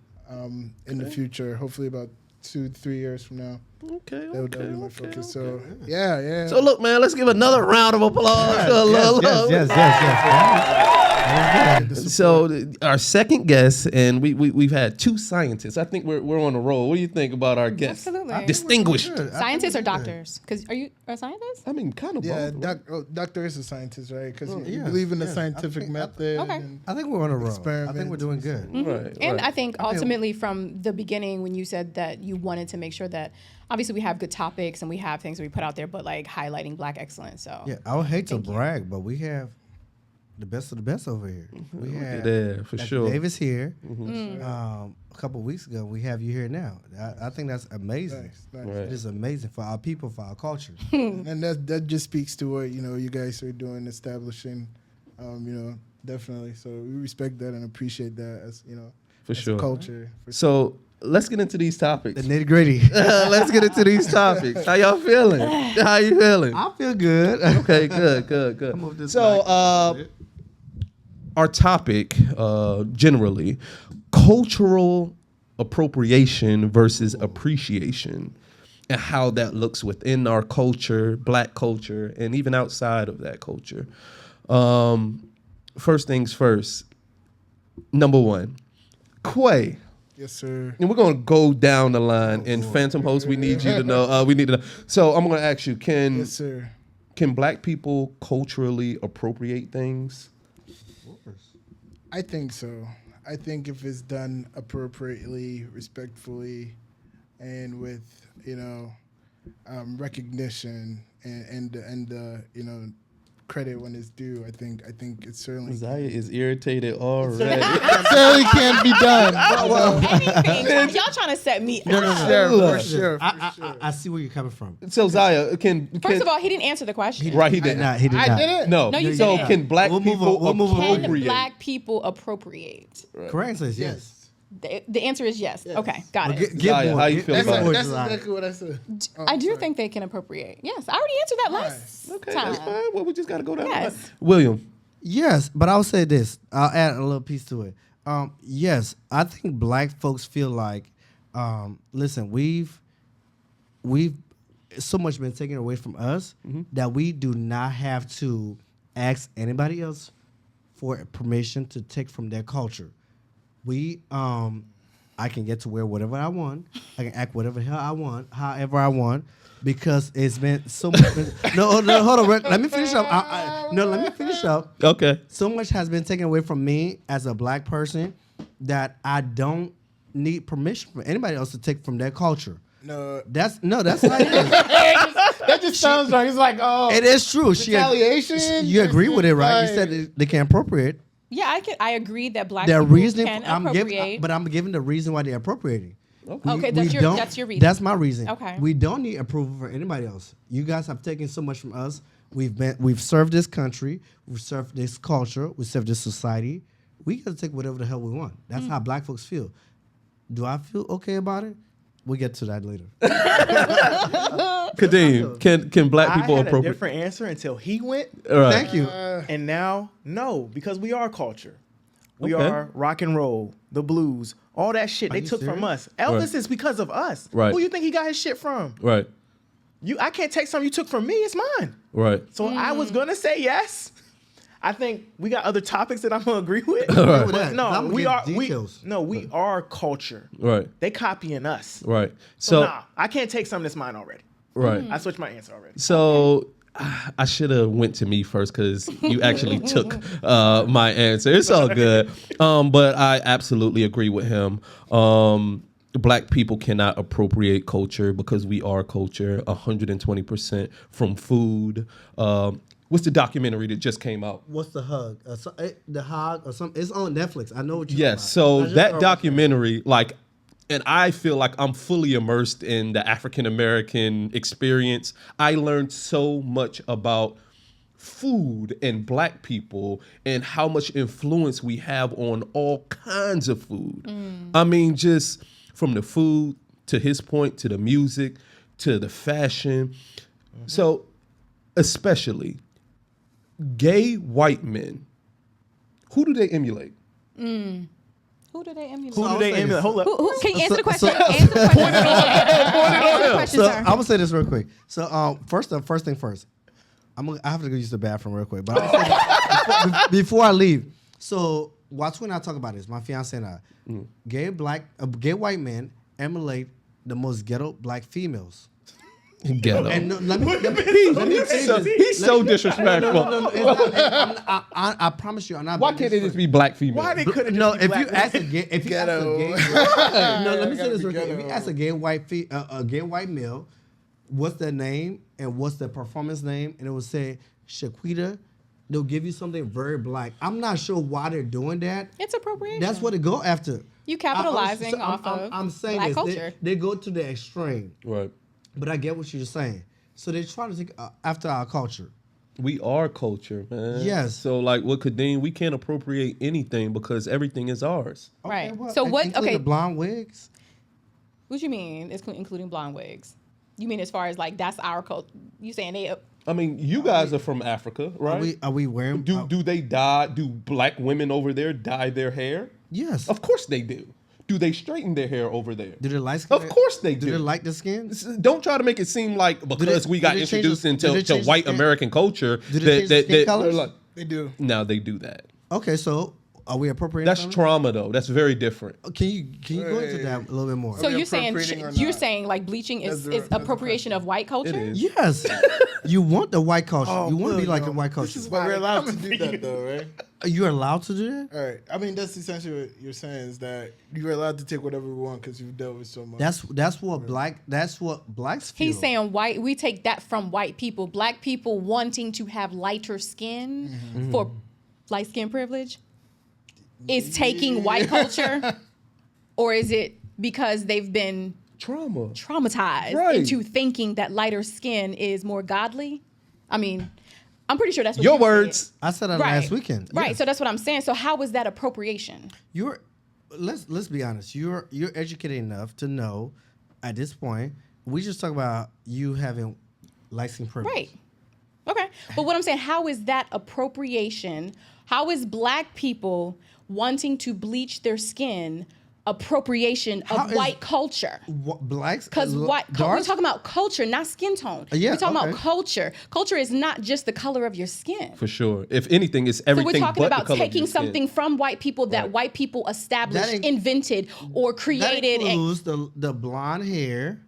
in the future, hopefully about 2-3 years from now. Okay. That'll be my focus. So yeah. So look, man, let's give another round of applause. Yes. So our second guest, and we've had two scientists. I think we're on a roll. What do you think about our guests? Absolutely. Distinguished. Scientists or doctors? Because are you a scientist? I mean, kind of Yeah, both. Right? doctor is a scientist, right? Because you yes, believe in the yes. scientific method. Okay. and- I think we're on a roll. I think Experiments we're doing and good. Mm-hmm. Right. And right. I think ultimately from the beginning, when you said that you wanted to make sure that obviously we have good topics and we have things that we put out there, but like highlighting Black excellence. So Yeah, I would hate to Thank you. brag, but we have the best of the best over here. We have Yeah, for Dr. sure. Davis here. Mm. A couple of weeks ago, we have you here now. I think that's amazing. Nice. Right. It is amazing for our people, for our culture. And that just speaks to what you guys are doing, establishing, definitely. So we respect that and appreciate that as For as sure. a culture. So let's get into these topics. The nitty gritty. Let's get into these topics. How y'all feeling? How you feeling? I feel good. Okay, good. move this So, mic. our topic, generally, cultural appropriation versus appreciation. and how that looks within our culture, Black culture, and even outside of that culture. First things first. Number one, Kwei. Yes, sir. And we're gonna go down the line. And Phantom Host, we need you to know. We need to know. So I'm gonna ask you: Yes, sir. Can Black people culturally appropriate things? I think so. I think if it's done appropriately, respectfully, and with recognition and credit when it's due, I think it's certainly Zaya is irritated already. certainly can be done. Anything. Y'all trying to set me up. For sure. I see where you're coming from. So Zaya, can First of all, he didn't answer the question. right? He didn't. He did I not. did it. No. No, you So didn't. can Black We'll move people on. We'll move on. Can appropriate? Black people appropriate? Correct answer is yes. The answer is yes. Okay, got Well, it. Zaya, how you feel That's, about it? that's exactly what I said. I do think they can appropriate. Yes, I already answered that last Okay, time. that's fine. Well, we just gotta go down. Yes. The line. William. Yes, but I'll say this. I'll add a little piece to it. Yes, I think Black folks feel like, listen, we've so much been taken away from us that we do not have to ask anybody else for permission to take from their culture. I can get to wear whatever I want. I can act whatever hell I want, however I want, because it's been so much. No, hold on. Let me finish up. Let me finish up. Okay. So much has been taken away from me as a Black person that I don't need permission from anybody else to take from their culture. No, That's not it. that just sounds like it's like It is true. retaliation. You agree with it, right? You Like- said they can appropriate. Yeah, I agree that Black Their people reasoning, can I'm appropriate. giving, but I'm giving the reason why they're appropriating. Okay, that's your reason. That's my reason. Okay. We don't need approval for anybody else. You guys have taken so much from us. We've served this country. We've served this culture. We served this society. We got to take whatever the hell we want. That's how Black folks feel. Do I feel okay about it? We'll get to that later. Kadeem, can Black I people had a appropriate? different answer until he went, All right. Thank you. and now no, because we are culture. We Okay. are rock and roll, the blues, all that shit they you took from serious? us. Elvis Right. is because of us. Right. Who you think he got his shit from? Right. I can't take something you took from me. It's mine. Right. So I was gonna say yes. I think we got other topics that I'm gonna agree with. Right. But no, I'm we gonna are give details. we are culture. Right. They copying us. Right. So So nah, I can't take something that's mine already. right. I switched my answer already. So I should have went to me first because you actually took my answer. It's all good. But I absolutely agree with him. Black people cannot appropriate culture because we are culture 120% from food. What's the documentary that just came out? What's the hug? The hug or something? It's on Netflix. I know what you. Yes. So that documentary, and I feel like I'm fully immersed in the African American experience. I learned so much about food and Black people and how much influence we have on all kinds of food. I mean, just from the food to his point, to the music, to the fashion. So, especially gay white men, who do they emulate? Who do they emulate? Who do they emulate? Hold up. Who can you answer the question? so- Answer the question. Answer the question, So sir. I'm gonna say this real quick. So first thing first. I have to go use the bathroom real quick. But I'm gonna say this before I leave. So watch when I talk about this. My fiance and I, gay white men emulate the most ghetto Black females. Ghetto. And let me say this. He's so disrespectful. No, it's not, I promise you, I'm not. Why being can't it disrespectful. just be Black female? Why they couldn't No, just be if black you ask a gay, no, let me say this real quick. If you ask a gay white male, what's their name and what's their performance name, and it will say Shaquita, they'll give you something very Black. I'm not sure why they're doing that. It's appropriation. That's what they go after. You capitalizing off of I'm saying Black this. culture. They go to the extreme, Right. but I get what you're saying. So they try to take after our culture. We are culture, man. Yes. So like with Kadeem, we can't appropriate anything because everything is ours. Right. well, So what? including Okay. the blonde wigs. What you mean? It's including blonde wigs. You mean as far as like that's our culture? You saying they? I mean, you guys are from Africa, right? Are we wearing? do they dye? Do Black women over there dye their hair? Yes. Of course they do. Do they straighten their hair over there? Do they light skin? Of course they do. Do they like the skin? Don't try to make it seem like because we got do they change introduced the- do they into change the white skin? American culture Do they change the skin colors? they're like, They do. now they do that. Okay, so are we appropriating? That's from it? trauma though. That's very different. Can you go into that a little bit more? So Are we you're saying appropriating or you're not? saying like bleaching is That's the appropriation of white culture? is. Yes, you want the white culture. you want to be like a white This culture. is why we're allowed to do that, though, right? You're allowed to do that. All right. I mean, that's essentially what you're saying is that you're allowed to take whatever we want because you've dealt with so much. That's what blacks feel. He's saying white. We take that from white people. Black people wanting to have lighter skin for light skin privilege is taking white culture, or is it because they've been Trauma. traumatized Right. into thinking that lighter skin is more godly? I mean, I'm pretty sure that's what Your you said. words. I said that Right. last weekend. Right. Yes. So that's what I'm saying. So how is that appropriation? You're let's be honest. You're educated enough to know at this point. We just talk about you having light skin privilege. Right. Okay. But what I'm saying, how is that appropriation? How is black people wanting to bleach their skin appropriation How of is- white culture? Blacks Because we're dark- talking about culture, not skin tone. Yeah, we're talking okay. about culture. Culture is not just the color of your skin. For sure. If anything, it's So everything we're talking but about the color of taking your skin. something from white people that white people established, That invented, or that created. includes the blonde hair.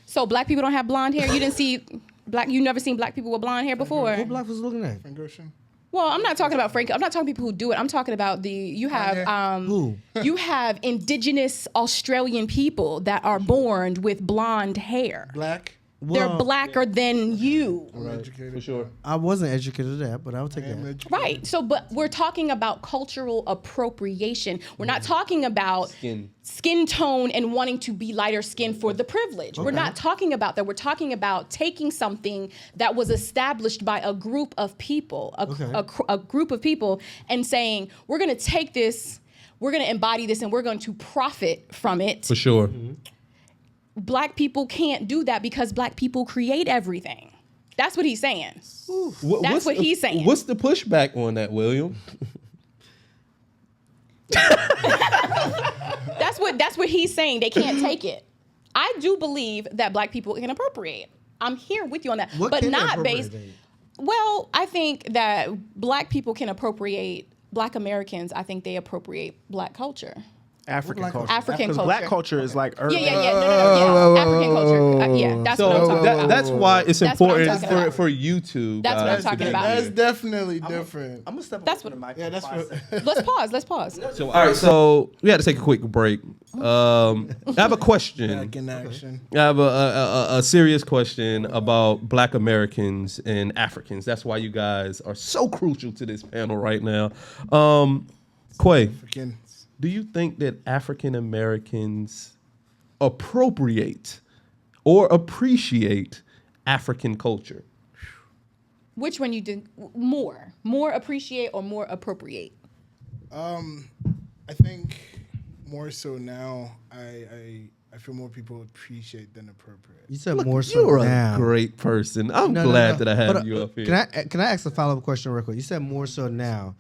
So black people don't have blonde hair. You didn't see black. You never seen black people with blonde hair before. What black was looking at? Frank Ocean. Well, I'm not talking about Frank. I'm not talking people who do it. I'm talking about you have Who? you have indigenous Australian people that are born with blonde hair. Black. They're Well, blacker than you. I'm educated. For sure. I wasn't educated to that, but I would take I am that. educated. Right. So, but we're talking about cultural appropriation. We're not talking about skin tone and wanting to be lighter skin for the privilege. We're not talking about that. We're talking about taking something that was established by a group of people, a group of people, and saying, we're going to take this, we're going to embody this, and we're going to profit from it. For sure. Black people can't do that because black people create everything. That's what he's saying. That's what he's saying. What's the pushback on that, William? That's what he's saying. They can't take it. I do believe that black people can appropriate. I'm here with you on that, What but can they not appropriate based. then? Well, I think that black people can appropriate. Black Americans, I think they appropriate black culture. African culture. African Because culture. black culture is like Yeah, urban. yeah, yeah. No. African culture. Yeah, that's what I'm So talking about. that's why it's That's what I'm important talking about. for you two That's what I'm guys to talking be about. here. That's definitely different. I'm gonna step That's away from what- the mic. Yeah, that's for 5 what. seconds. Let's pause. So, all right, so we had to take a quick break. I have a question. Back in action. I have a serious question about Black Americans and Africans. That's why you guys are so crucial to this panel right now. Kwei, Freaking. do you think that African Americans appropriate or appreciate African culture? Which one you did more? More appreciate or more appropriate? I think more so now. I feel more people appreciate than appropriate. You said more so You're now. a great person. I'm No, glad no. that I Hold have on. you up here. Can I ask a follow-up question real quick? You said more so now.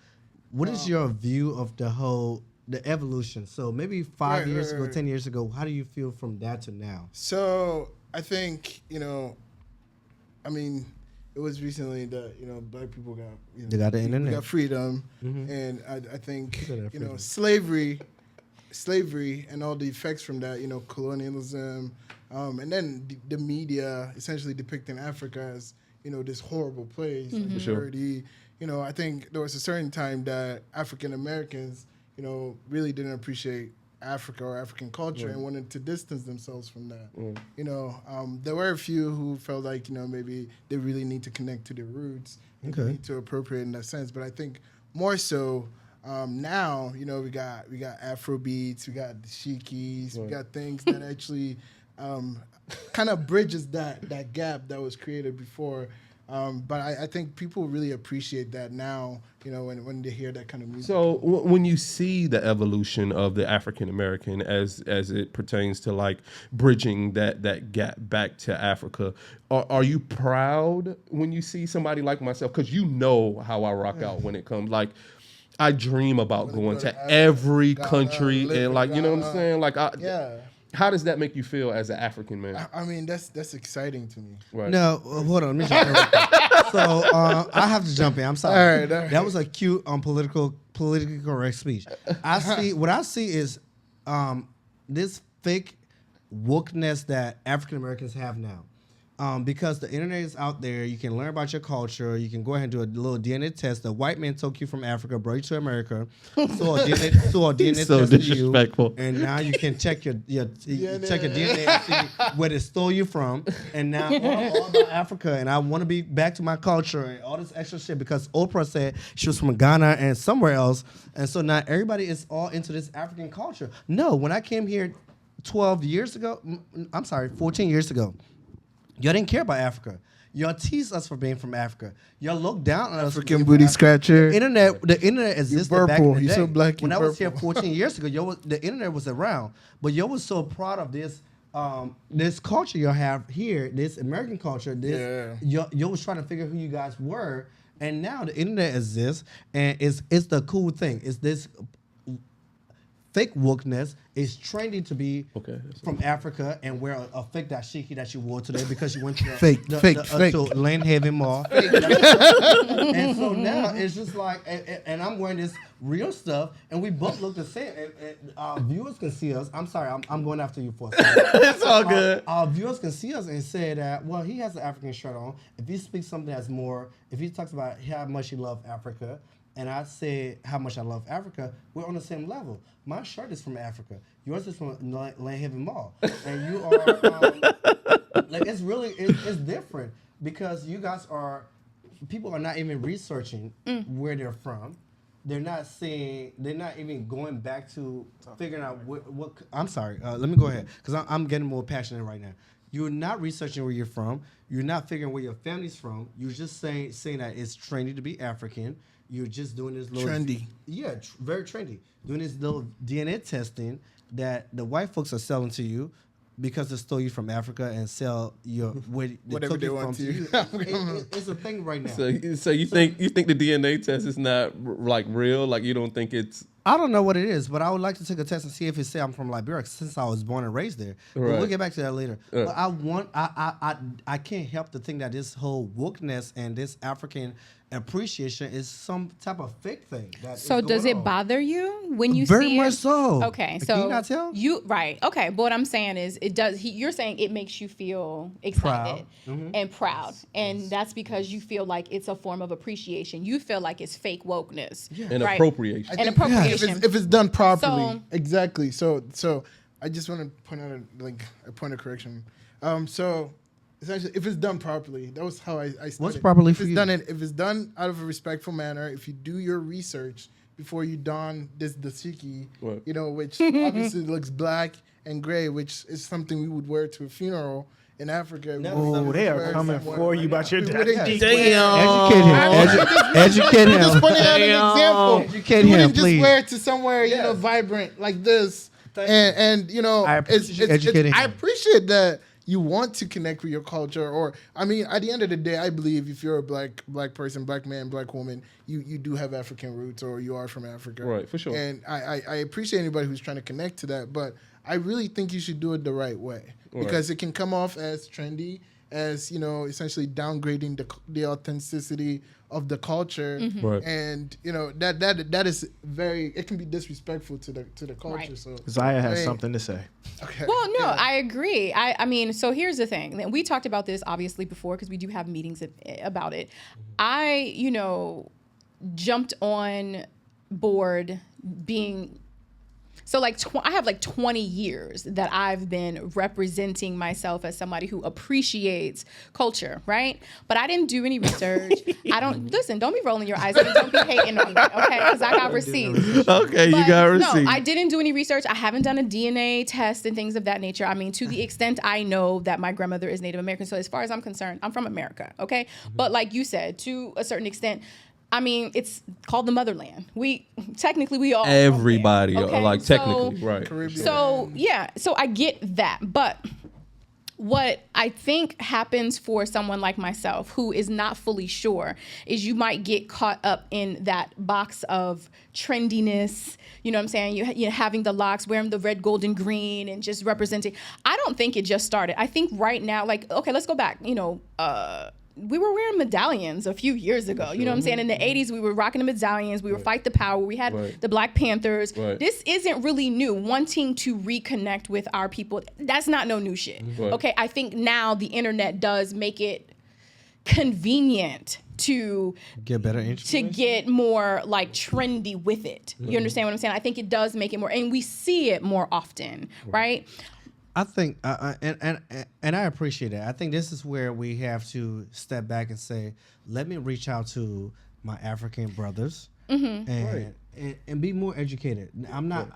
What is your view of the evolution? So maybe 5 years ago, 10 years ago, how do you feel from that to now? So I think I mean, it was recently that black people got They got the we internet. got freedom, and I think said that freedom. slavery and all the effects from that, colonialism, and then the media essentially depicting Africa as this horrible place. Like sure. dirty. I think there was a certain time that African Americans, really didn't appreciate Africa or African culture and wanted to distance themselves from that. There were a few who felt like, maybe they really need to connect to their roots and Okay. need to appropriate in that sense. But I think more so now, we got Afro beats, we got the shikis, we got things that actually kind of bridges that gap that was created before. But I think people really appreciate that now, when they hear that kind of music. So when you see the evolution of the African American as it pertains to like bridging that gap back to Africa, are you proud when you see somebody like myself? Because how I rock out when it comes like I dream about Wanna going go to to Africa, every Ghana, country live and in like, you know what I'm Ghana. saying? Like, Yeah. how does that make you feel as an African man? I mean, that's exciting to me. Right. No, hold on. Let me jump in. Real quick. So I have to jump in. I'm sorry. All right. That was a cute politically correct speech. What I see is this fake wokeness that African Americans have now. Because the internet is out there, you can learn about your culture. You can go ahead and do a little DNA test. The white man took you from Africa, brought you to America, so a DNA so test disrespectful. to you, and now you can check your DNA and see where they stole you from. And now I'm all about Africa, and I want to be back to my culture and all this extra shit because Oprah said she was from Ghana and somewhere else, and so now everybody is all into this African culture. No, when I came here 14 years ago, y'all didn't care about Africa. Y'all teased us for being from Africa. Y'all looked down on us. African booty scratcher. The internet existed back in purple. the You day. so black, you when I was here purple. 14 years ago, the internet was around, but y'all was so proud of this this culture y'all have here, this American culture. Y'all was trying to figure who you guys were, and now the internet exists, and it's the cool thing. It's this fake wokeness is trendy to be from Africa and wear a fake dashiki that you wore today because you went to Fake. to Land Haven Mall. And so now it's just like, and I'm wearing this real stuff, and we both look the same. And our viewers can see us. I'm sorry, I'm going after you for a second. It's all good. Our viewers can see us and say that, well, he has an African shirt on. If he speaks something that's more, if he talks about how much he loves Africa, and I say how much I love Africa, we're on the same level. My shirt is from Africa. Yours is from Land Haven Mall. And you are, like, it's different because you guys people are not even researching where they're from. They're not even going back to figuring out what I'm sorry, let me go ahead because I'm getting more passionate right now. You're not researching where you're from. You're not figuring where your family's from. You're just saying that it's trendy to be African. You're just doing this little Trendy. Yeah, very trendy. Doing this little DNA testing that the white folks are selling to you because they stole you from Africa and sell Whatever they want to you. It's a thing right now. So you think the DNA test is not like real? Like you don't think it's? I don't know what it is, but I would like to take a test and see if it say I'm from Liberia since I was born and raised there. But we'll get back to that later. But I can't help to think that this whole wokeness and this African appreciation is some type of fake thing. So does it bother you when you Very see much it? so. Okay, so Can you not tell? Right. Okay, but what I'm saying is it does. You're saying it makes you feel excited and proud, and that's because you feel like it's a form of appreciation. You feel like it's fake wokeness And right? appropriation. And appropriation. If it's done properly, So- exactly. So I just want to point out a point of correction. So essentially, if it's done properly, that was how I started. What's properly if for it's you? if it's done out of a respectful manner, if you do your research before you don this dashiki, Right. which obviously looks black and gray, which is something we would wear to a funeral in Africa. Oh, they are coming for you about your dashiki. Educate him. Just pointing out an example. Educate You him, wouldn't just please. wear it to somewhere vibrant like this, and I appreciate educating I him. appreciate that you want to connect with your culture. Or I mean, at the end of the day, I believe if you're a black person, black man, black woman, you do have African roots, or you are from Africa, Right, for sure. And I appreciate anybody who's trying to connect to that, but I really think you should do it the right way because it can come off as trendy, as essentially downgrading the authenticity of the culture, Right. and that is it can be disrespectful to the culture. Right. So Zaya has I mean, something to say. Okay. Well, no, I agree. I mean, so here's the thing. We talked about this obviously before because we do have meetings about it. I, jumped on board being. So like I have like 20 years that I've been representing myself as somebody who appreciates culture, right? But I didn't do any research. Don't be rolling your eyes. Don't be hating on me, okay? Because I got receipts. Okay, you got receipts. No, I didn't do any research. I haven't done a DNA test and things of that nature. I mean, to the extent I know that my grandmother is Native American. So as far as I'm concerned, I'm from America, okay? But like you said, to a certain extent, I mean, it's called the motherland. We all Everybody, okay? like technically, right? Caribbean. So yeah, so I get that, but what I think happens for someone like myself who is not fully sure is you might get caught up in that box of trendiness. You know what I'm saying? You know, having the locks, wearing the red, gold, and green, and just representing. I don't think it just started. I think right now, like, okay, let's go back. You know, we were wearing medallions a few years ago. You know what I'm saying? In the 80s, we were rocking the medallions. We were Fight the Power. We had the Black Panthers. This isn't really new. Wanting to reconnect with our people, that's not no new shit. Okay, I think now the internet does make it convenient to get better to get more like trendy with it. You understand what I'm saying? I think it does make it more, and we see it more often, right? I think, and I appreciate it. I think this is where we have to step back and say, let me reach out to my African brothers and be more educated. I'm not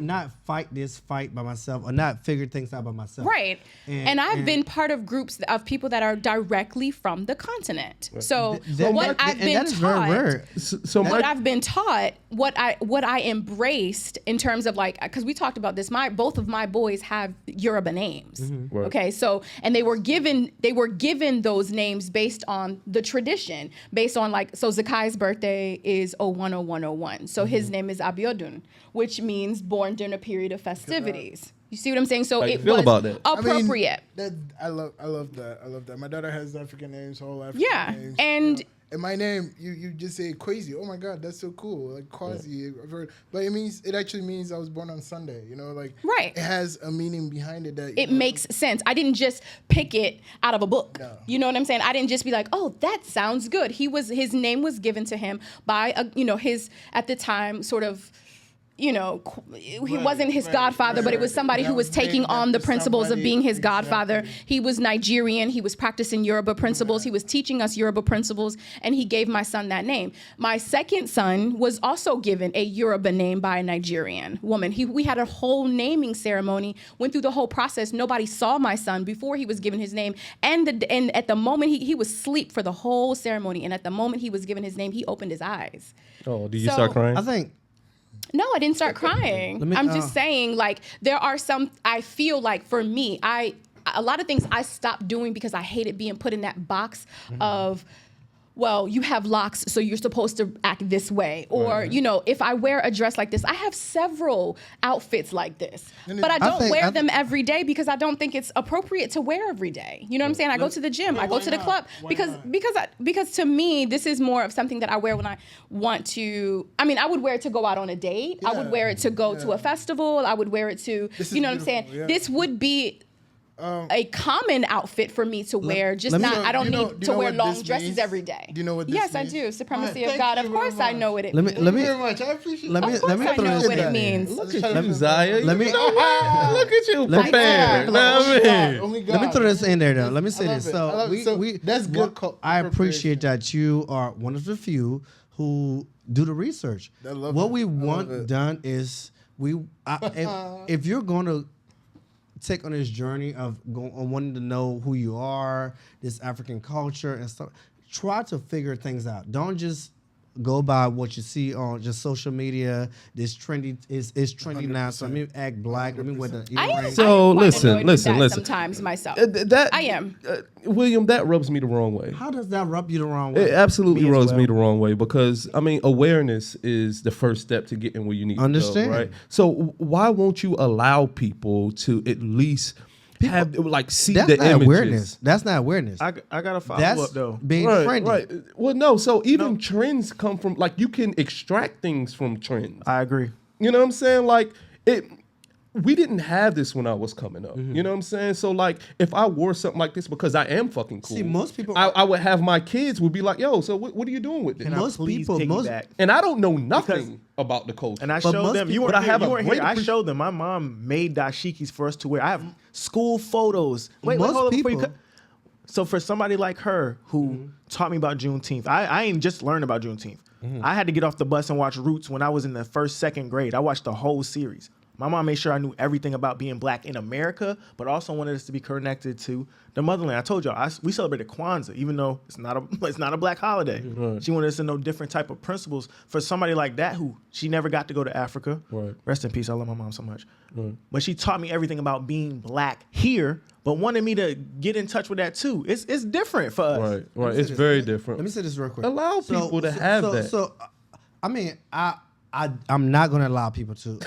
not fight this fight by myself or not figure things out by myself. Right. And I've been part of groups of people that are directly from the continent. So what I've been taught, what I embraced in terms of like, because we talked about this, both of my boys have Yoruba names. Okay, so and they were given those names based on the tradition, based on like, so Zakai's birthday is 010101. So his name is Abiodun, which means born during a period of festivities. You see what I'm saying? So it was appropriate. I love that. I love that. My daughter has African names, whole African names. And and my name, you just say Kwasi. Oh my God, that's so cool. Like Kwasi. But it actually means I was born on Sunday. You know, like it has a meaning behind it that it makes sense. I didn't just pick it out of a book. No. You know what I'm saying? I didn't just be like, oh, that sounds good. His name was given to him by his at the time sort of. He wasn't his godfather, but it was somebody who was taking on the principles of being his godfather. He was Nigerian. He was practicing Yoruba principles. He was teaching us Yoruba principles, and he gave my son that name. My second son was also given a Yoruba name by a Nigerian woman. We had a whole naming ceremony, went through the whole process. Nobody saw my son before he was given his name. And at the moment, he was asleep for the whole ceremony. And at the moment he was given his name, he opened his eyes. Oh, did you start crying? I think... No, I didn't start crying. I'm just saying, like, there are some, I feel like for me, a lot of things I stopped doing because I hated being put in that box of, well, you have locks, so you're supposed to act this way. Or, if I wear a dress like this, I have several outfits like this. But I don't wear them every day because I don't think it's appropriate to wear every day. You know what I'm saying? I go to the gym, I go to the club. Because to me, this is more of something that I wear when I want to, I would wear it to go out on a date. I would wear it to go to a festival. I would wear it to, you know what I'm saying? Yeah. This would be a common outfit for me to wear, I don't need to wear long dresses every day. Do you know what this means? Yes, I do. Supremacy of God. Of course I know what it Thank means. you very much. I appreciate it. I know what it means. Look at you, Zaya. Look at you, prepared. Let me throw this in there, though. Let me say this. That's good. I appreciate that you are one of the few who do the research. What we want done is if you're going to take on this journey of wanting to know who you are, this African culture and stuff, try to figure things out. Don't just go by what you see on just social media. This trendy is trendy now, so let me act black. Let me wear the earrings. So listen. Sometimes myself, I am. William, that rubs me the wrong way. How does that rub you the wrong way? It absolutely rubs me the wrong way because awareness is the first step to getting where you need to go, right? So why won't you allow people to at least have see the images? Awareness. That's not awareness. I gotta follow up though. Being trendy. Right. Well, no. So even trends come from you can extract things from trends. I agree. You know what I'm saying? Like we didn't have this when I was coming up. You know what I'm saying? So if I wore something like this because I am fucking cool. See, most people, I would have my kids would be like, yo, so what are you doing with this? And I don't know nothing about the culture. And I showed them. You weren't here. I showed them. My mom made dashikis for us to wear. I have school photos. So for somebody like her who taught me about Juneteenth, I ain't just learned about Juneteenth. I had to get off the bus and watch Roots when I was in the first, second grade. I watched the whole series. My mom made sure I knew everything about being black in America, but also wanted us to be connected to the motherland. I told y'all, we celebrated Kwanzaa, even though it's not a black holiday. Right. She wanted us to know different type of principles for somebody like that who she never got to go to Africa. Right. Rest in peace. I love my mom so much. Right. But she taught me everything about being black here, but wanted me to get in touch with that too. It's different for us. Right. It's very different. Let me say this real quick. Allow people to have that. So, I mean, I'm not gonna allow people to.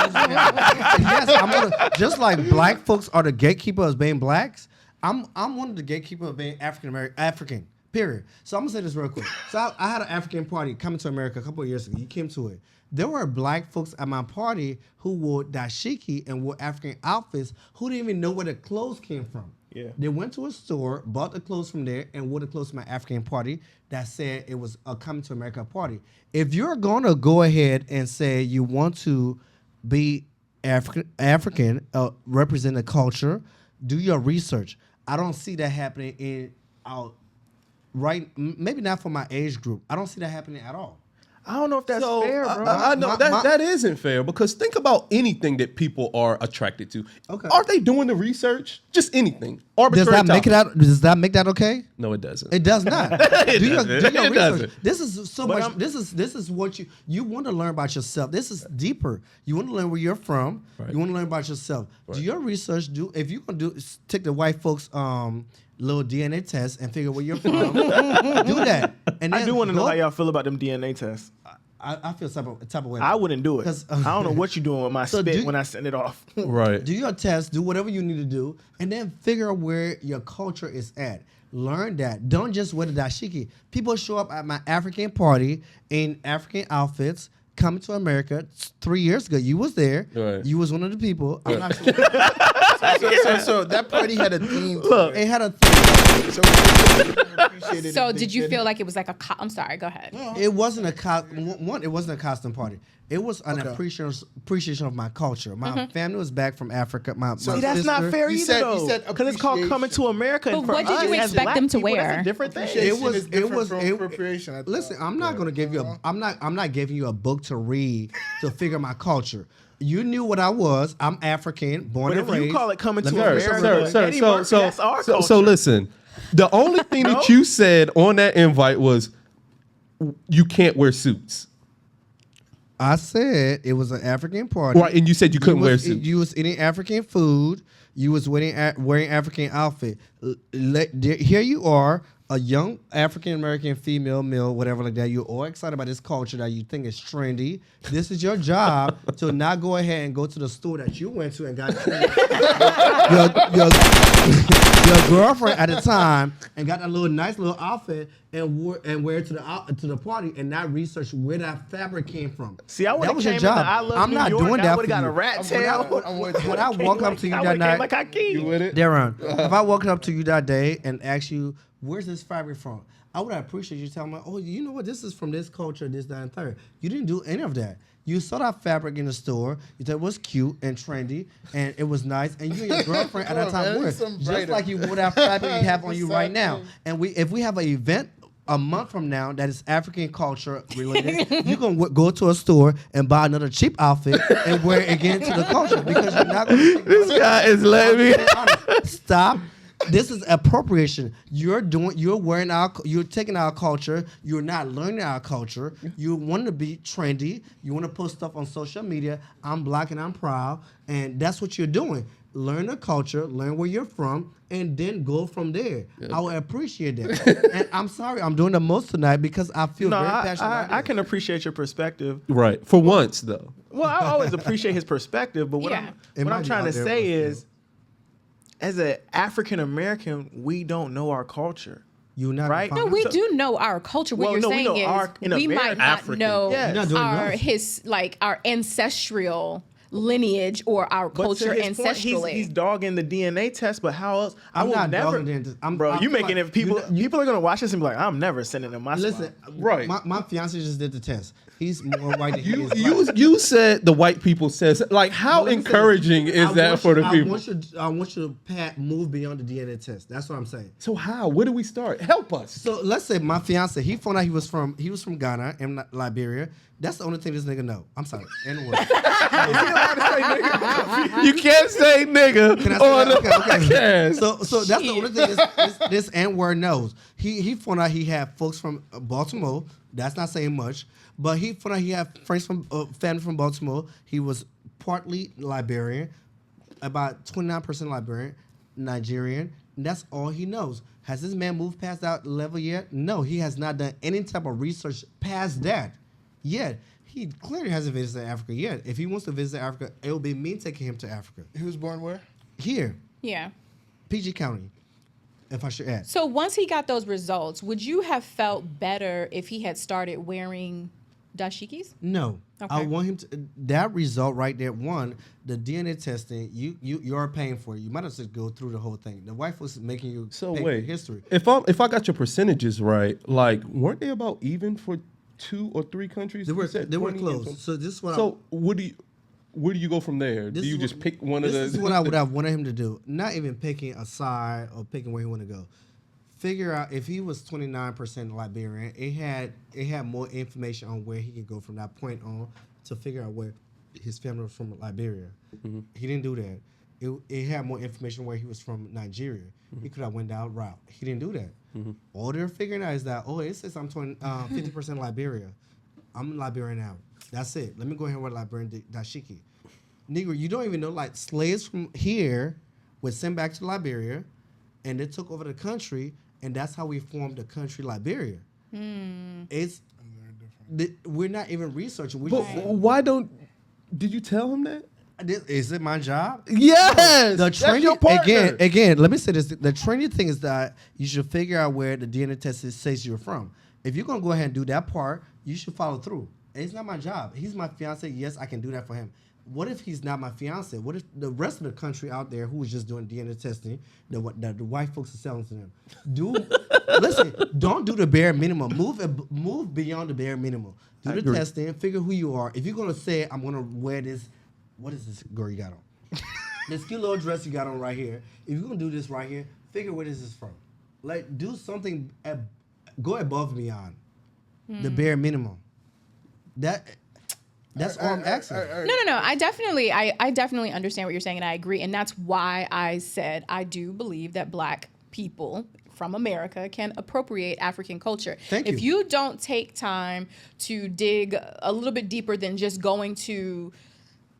Yes, I'm gonna. Just like black folks are the gatekeeper of being blacks, I'm one of the gatekeepers of being African. Period. So I'm gonna say this real quick. So I had an African party coming to America a couple of years ago. You came to it. There were black folks at my party who wore dashiki and wore African outfits who didn't even know where the clothes came from. Yeah. They went to a store, bought the clothes from there, and wore the clothes to my African party that said it was a coming to America party. If you're gonna go ahead and say you want to be African, represent a culture, do your research. I don't see that happening in our maybe not for my age group. I don't see that happening at all. I don't know if that's So, fair, bro. I know that isn't fair because think about anything that people are attracted to. Okay. Are they doing the research? Just anything. Arbitrary Does that make it topic. out? Does that make that okay? No, it doesn't. It does not. do your doesn't. It research. doesn't. This is so But much. This is what you want to learn about yourself. This is deeper. You want to learn where you're from. Right. You want to learn about yourself. Do your research. If you can take the white folks little DNA test and figure where you're from. Do that. And I then do want to know go- how y'all feel about them DNA tests. I feel type of way. I wouldn't do it. 'Cause, I don't know what you're doing with my So spit do- when I send it off. Right. Do your test, do whatever you need to do, and then figure out where your culture is at. Learn that. Don't just wear the dashiki. People show up at my African party in African outfits, coming to America 3 years ago. You was there. Right. You was one of the people. I'm not sure. So that party had a theme. It had a So we appreciated So it. did you feel like it was like I'm sorry, go ahead. It wasn't it wasn't a costume party. It was an appreciation of my culture. My family was back from Africa. My See, that's not sister- fair You either, said- though. you said Because it's called coming to America. But and for what did you us as expect black them to people, that's wear? a different thing. Appreciation is different from it- appropriation, I thought. Listen, I'm not gonna give you I'm not giving you a book to read to figure my culture. You knew what I was. I'm African, born But and if raised. you call it coming to Let me- America, Eddie Murphy, that's our culture. So listen, the only thing that you said on that invite was you can't wear suits. I said it was an African party. Right, and you said you couldn't wear suits. You was eating African food. You was wearing African outfit. Here you are, a young African American female, male, whatever like that. You're all excited about this culture that you think is trendy. This is your job to not go ahead and go to the store that you went to and got your girlfriend at the time and got a nice little outfit and wear it to the party and not research where that fabric came from. See, I would That have was came your in job. the I love I'm New not York, doing I that would for have got you. a rat tail. When I walk up to you that night, like Hakeem. You with it? Darren, if I walked up to you that day and asked you, where's this fabric from? I would appreciate you telling me, oh, you know what? This is from this culture, this, that, and third. You didn't do any of that. You saw that fabric in the store. You thought it was cute and trendy, and it was nice. And you and your girlfriend at that time wore it. Just like you wore that fabric you have on you right now. And if we have an event a month from now that is African culture related, you're going to go to a store and buy another cheap outfit and wear it again to the culture because you're not going to This guy is letting me. Stop. This is appropriation. You're taking our culture. You're not learning our culture. You want to be trendy. You want to post stuff on social media. I'm black and I'm proud. And that's what you're doing. Learn the culture, learn where you're from, and then go from there. I would appreciate that. And I'm sorry, I'm doing the most tonight because I feel No, very passionate about I this. can appreciate your perspective. Right. For once, though. Well, I always appreciate his perspective, but what Yeah. I'm trying to say is, as an African American, we don't know our culture. You're not Right? fine. No, we do know our culture. What Well, you're no, we saying know is in we might America- not African. know Yes. You're not doing our enough. our ancestral lineage or our But culture to his point, ancestrally. he's dogging the DNA test, but how else? I I'm will not never. dogging the- I'm- bro, I'm- you making it. People are gonna watch this and be like, I'm never sending them my Listen, spot. Right. My fiance just did the test. He's more white than he is black. You said the white people says, like, how Let me say this. encouraging is that for the people? I want you to move beyond the DNA test. That's what I'm saying. So how? Where do we start? Help us. So let's say my fiance, he found out he was from Ghana and Liberia. That's the only thing this nigga know. I'm sorry. N-word. You can't say nigga Can I say on that? the Okay. podcast. So that's the only thing this N-word knows. He found out he had folks from Baltimore. That's not saying much. But he found out he had friends from family from Baltimore. He was partly Liberian, about 29% Liberian, Nigerian. And that's all he knows. Has this man moved past that level yet? No, he has not done any type of research past that yet. He clearly hasn't visited Africa yet. If he wants to visit Africa, it will be me taking him to Africa. He was born where? Here, Yeah. PG County, if I should add. So once he got those results, would you have felt better if he had started wearing dashikis? No. Okay. I want him to. That result right there, one, the DNA testing, you're paying for it. You might as well go through the whole thing. The wife was making you So pay wait, for history. if I got your percentages right, like weren't they about even for 2 or 3 countries? They were You said they were 20 and close. some- So this is what So where do you go from there? Do This you is just what- pick one of the? This is what I would have wanted him to do. Not even picking a side or picking where he want to go. Figure out if he was 29% Liberian, it had more information on where he could go from that point on to figure out where his family was from Liberia. Mm-hmm. He didn't do that. It had more information where he was from Nigeria. He could have went that route. He didn't do that. All they're figuring out is that, it says I'm 50% Liberia. I'm Liberian now. That's it. Let me go ahead with Liberian dashiki. Negro, you don't even know, like, slaves from here were sent back to Liberia, and they took over the country, and that's how we formed the country Liberia. It's we're not even researching. But why don't? Did you tell him that? Is it my job? Yes. The that's training your partner. again. Let me say this: the training thing is that you should figure out where the DNA test says you're from. If you're gonna go ahead and do that part, you should follow through. It's not my job. He's my fiance. Yes, I can do that for him. What if he's not my fiance? What if the rest of the country out there who is just doing DNA testing, the white folks are selling to them? Listen, don't do the bare minimum. Move beyond the bare minimum. Do the testing. Figure who you are. If you're gonna say, I'm gonna wear this, what is this girl you got on? This cute little dress you got on right here. If you're gonna do this right here, figure where this is from. Like, do something. Go above and beyond the bare minimum. That's all I'm asking. No. I definitely understand what you're saying, and I agree. And that's why I said I do believe that Black people from America can appropriate African culture. Thank you. If you don't take time to dig a little bit deeper than just going to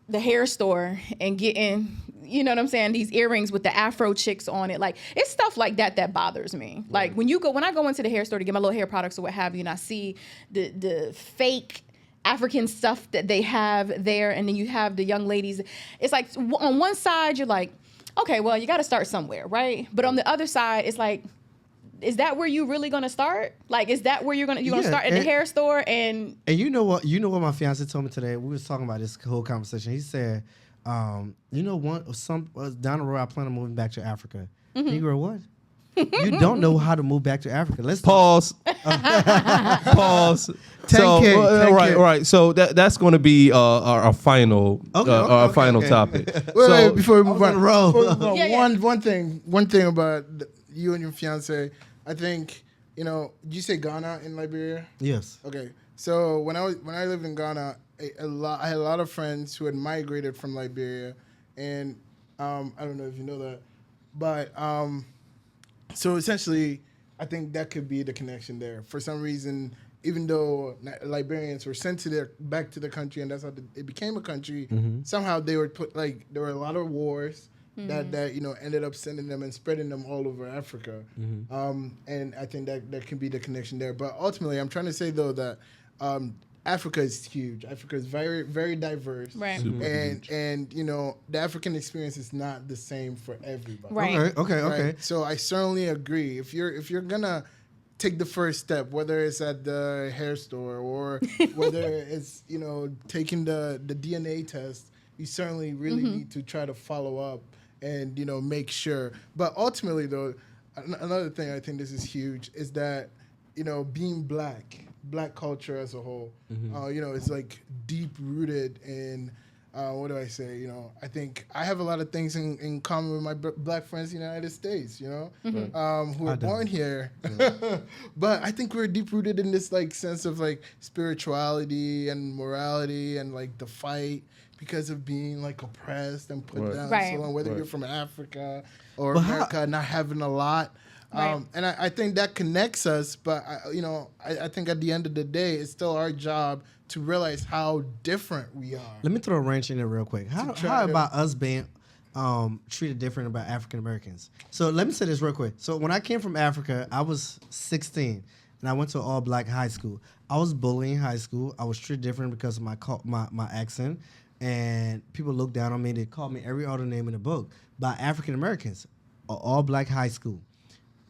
the hair store and getting, you know what I'm saying, these earrings with the Afro chicks on it. Like, it's stuff like that bothers me. Like, when I go into the hair store to get my little hair products or what have you, and I see the fake African stuff that they have there, and then you have the young ladies, it's like, on one side, you're like, okay, well, you got to start somewhere, right? But on the other side, it's like, is that where you really gonna start? Like, is that where you're gonna start at the hair store? And you know what my fiance told me today? We was talking about this whole conversation. He said, down the road I plan on moving back to Africa. Negro, what? You don't know how to move back to Africa. Let's Pause. Pause. 10K. Right. So that's going to be our final final topic. Wait, before we move on. Yeah. One thing about you and your fiance, I think, did you say Ghana in Liberia? Yes. Okay. So when I lived in Ghana, I had a lot of friends who had migrated from Liberia, and I don't know if you know that, but so essentially, I think that could be the connection there. For some reason, even though Liberians were sent back to the country, and that's how it became a country, somehow they were there were a lot of wars that ended up sending them and spreading them all over Africa. And I think that can be the connection there. But ultimately, I'm trying to say though that Africa is huge. Africa is very, very diverse. Right. And the African experience is not the same for everybody. Right. Okay. Right? So I certainly agree. If you're gonna take the first step, whether it's at the hair store or whether it's taking the DNA test, you certainly really need to try to follow up and make sure. But ultimately, though, another thing I think this is huge is that being Black Black culture as a whole. It's like deep rooted in. What do I say? I think I have a lot of things in common with my Black friends in the United States. Who are born here, but I think we're deep rooted in this like sense of like spirituality and morality and like the fight because of being like oppressed and put down so long. Whether you're from Africa or America, not having a lot. And I think that connects us, but I think at the end of the day, it's still our job to realize how different we are. Let me throw a wrench in there real quick. How about us being treated different about African Americans? So let me say this real quick. So when I came from Africa, I was 16 and I went to an all black high school. I was bullied in high school. I was treated different because of my accent, and people looked down on me. They called me every other name in the book by African Americans, an all black high school.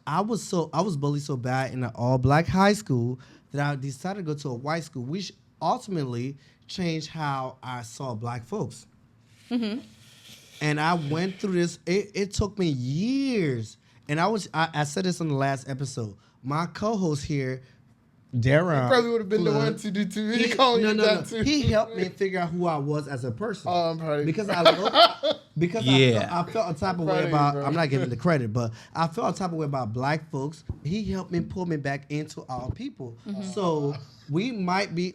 I was bullied so bad in an all black high school that I decided to go to a white school, which ultimately changed how I saw Black folks. Mm-hmm. And I went through this. It took me years. And I said this on the last episode. My co-host here, Darren, probably would have been the one to do too. He helped me figure out who I was as a person. Oh, I'm proud of you. Because I felt a type of way about. I'm not giving the credit, but I felt a type of way about Black folks. He helped me pull me back into our people. Mm-hmm. So we might be.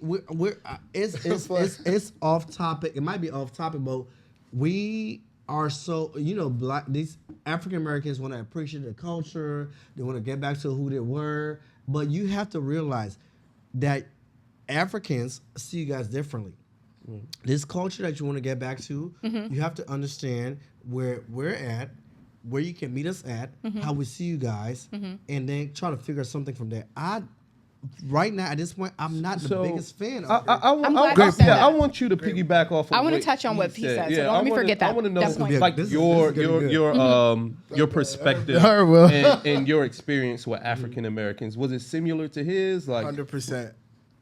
It's off topic. It might be off topic, but we are so Black. These African Americans want to appreciate their culture. They want to get back to who they were. But you have to realize that Africans see you guys differently. Mm. This culture that you want to get back to, you have to understand where we're at, where you can meet us at, how we see you guys, and then try to figure something from there. Right now, at this point, I'm not the biggest fan of I want you to piggyback off of I want to touch on what he said. So don't let me forget that. I want to know that point. like your perspective and your experience with African Americans. Was it similar to his? Like 100%.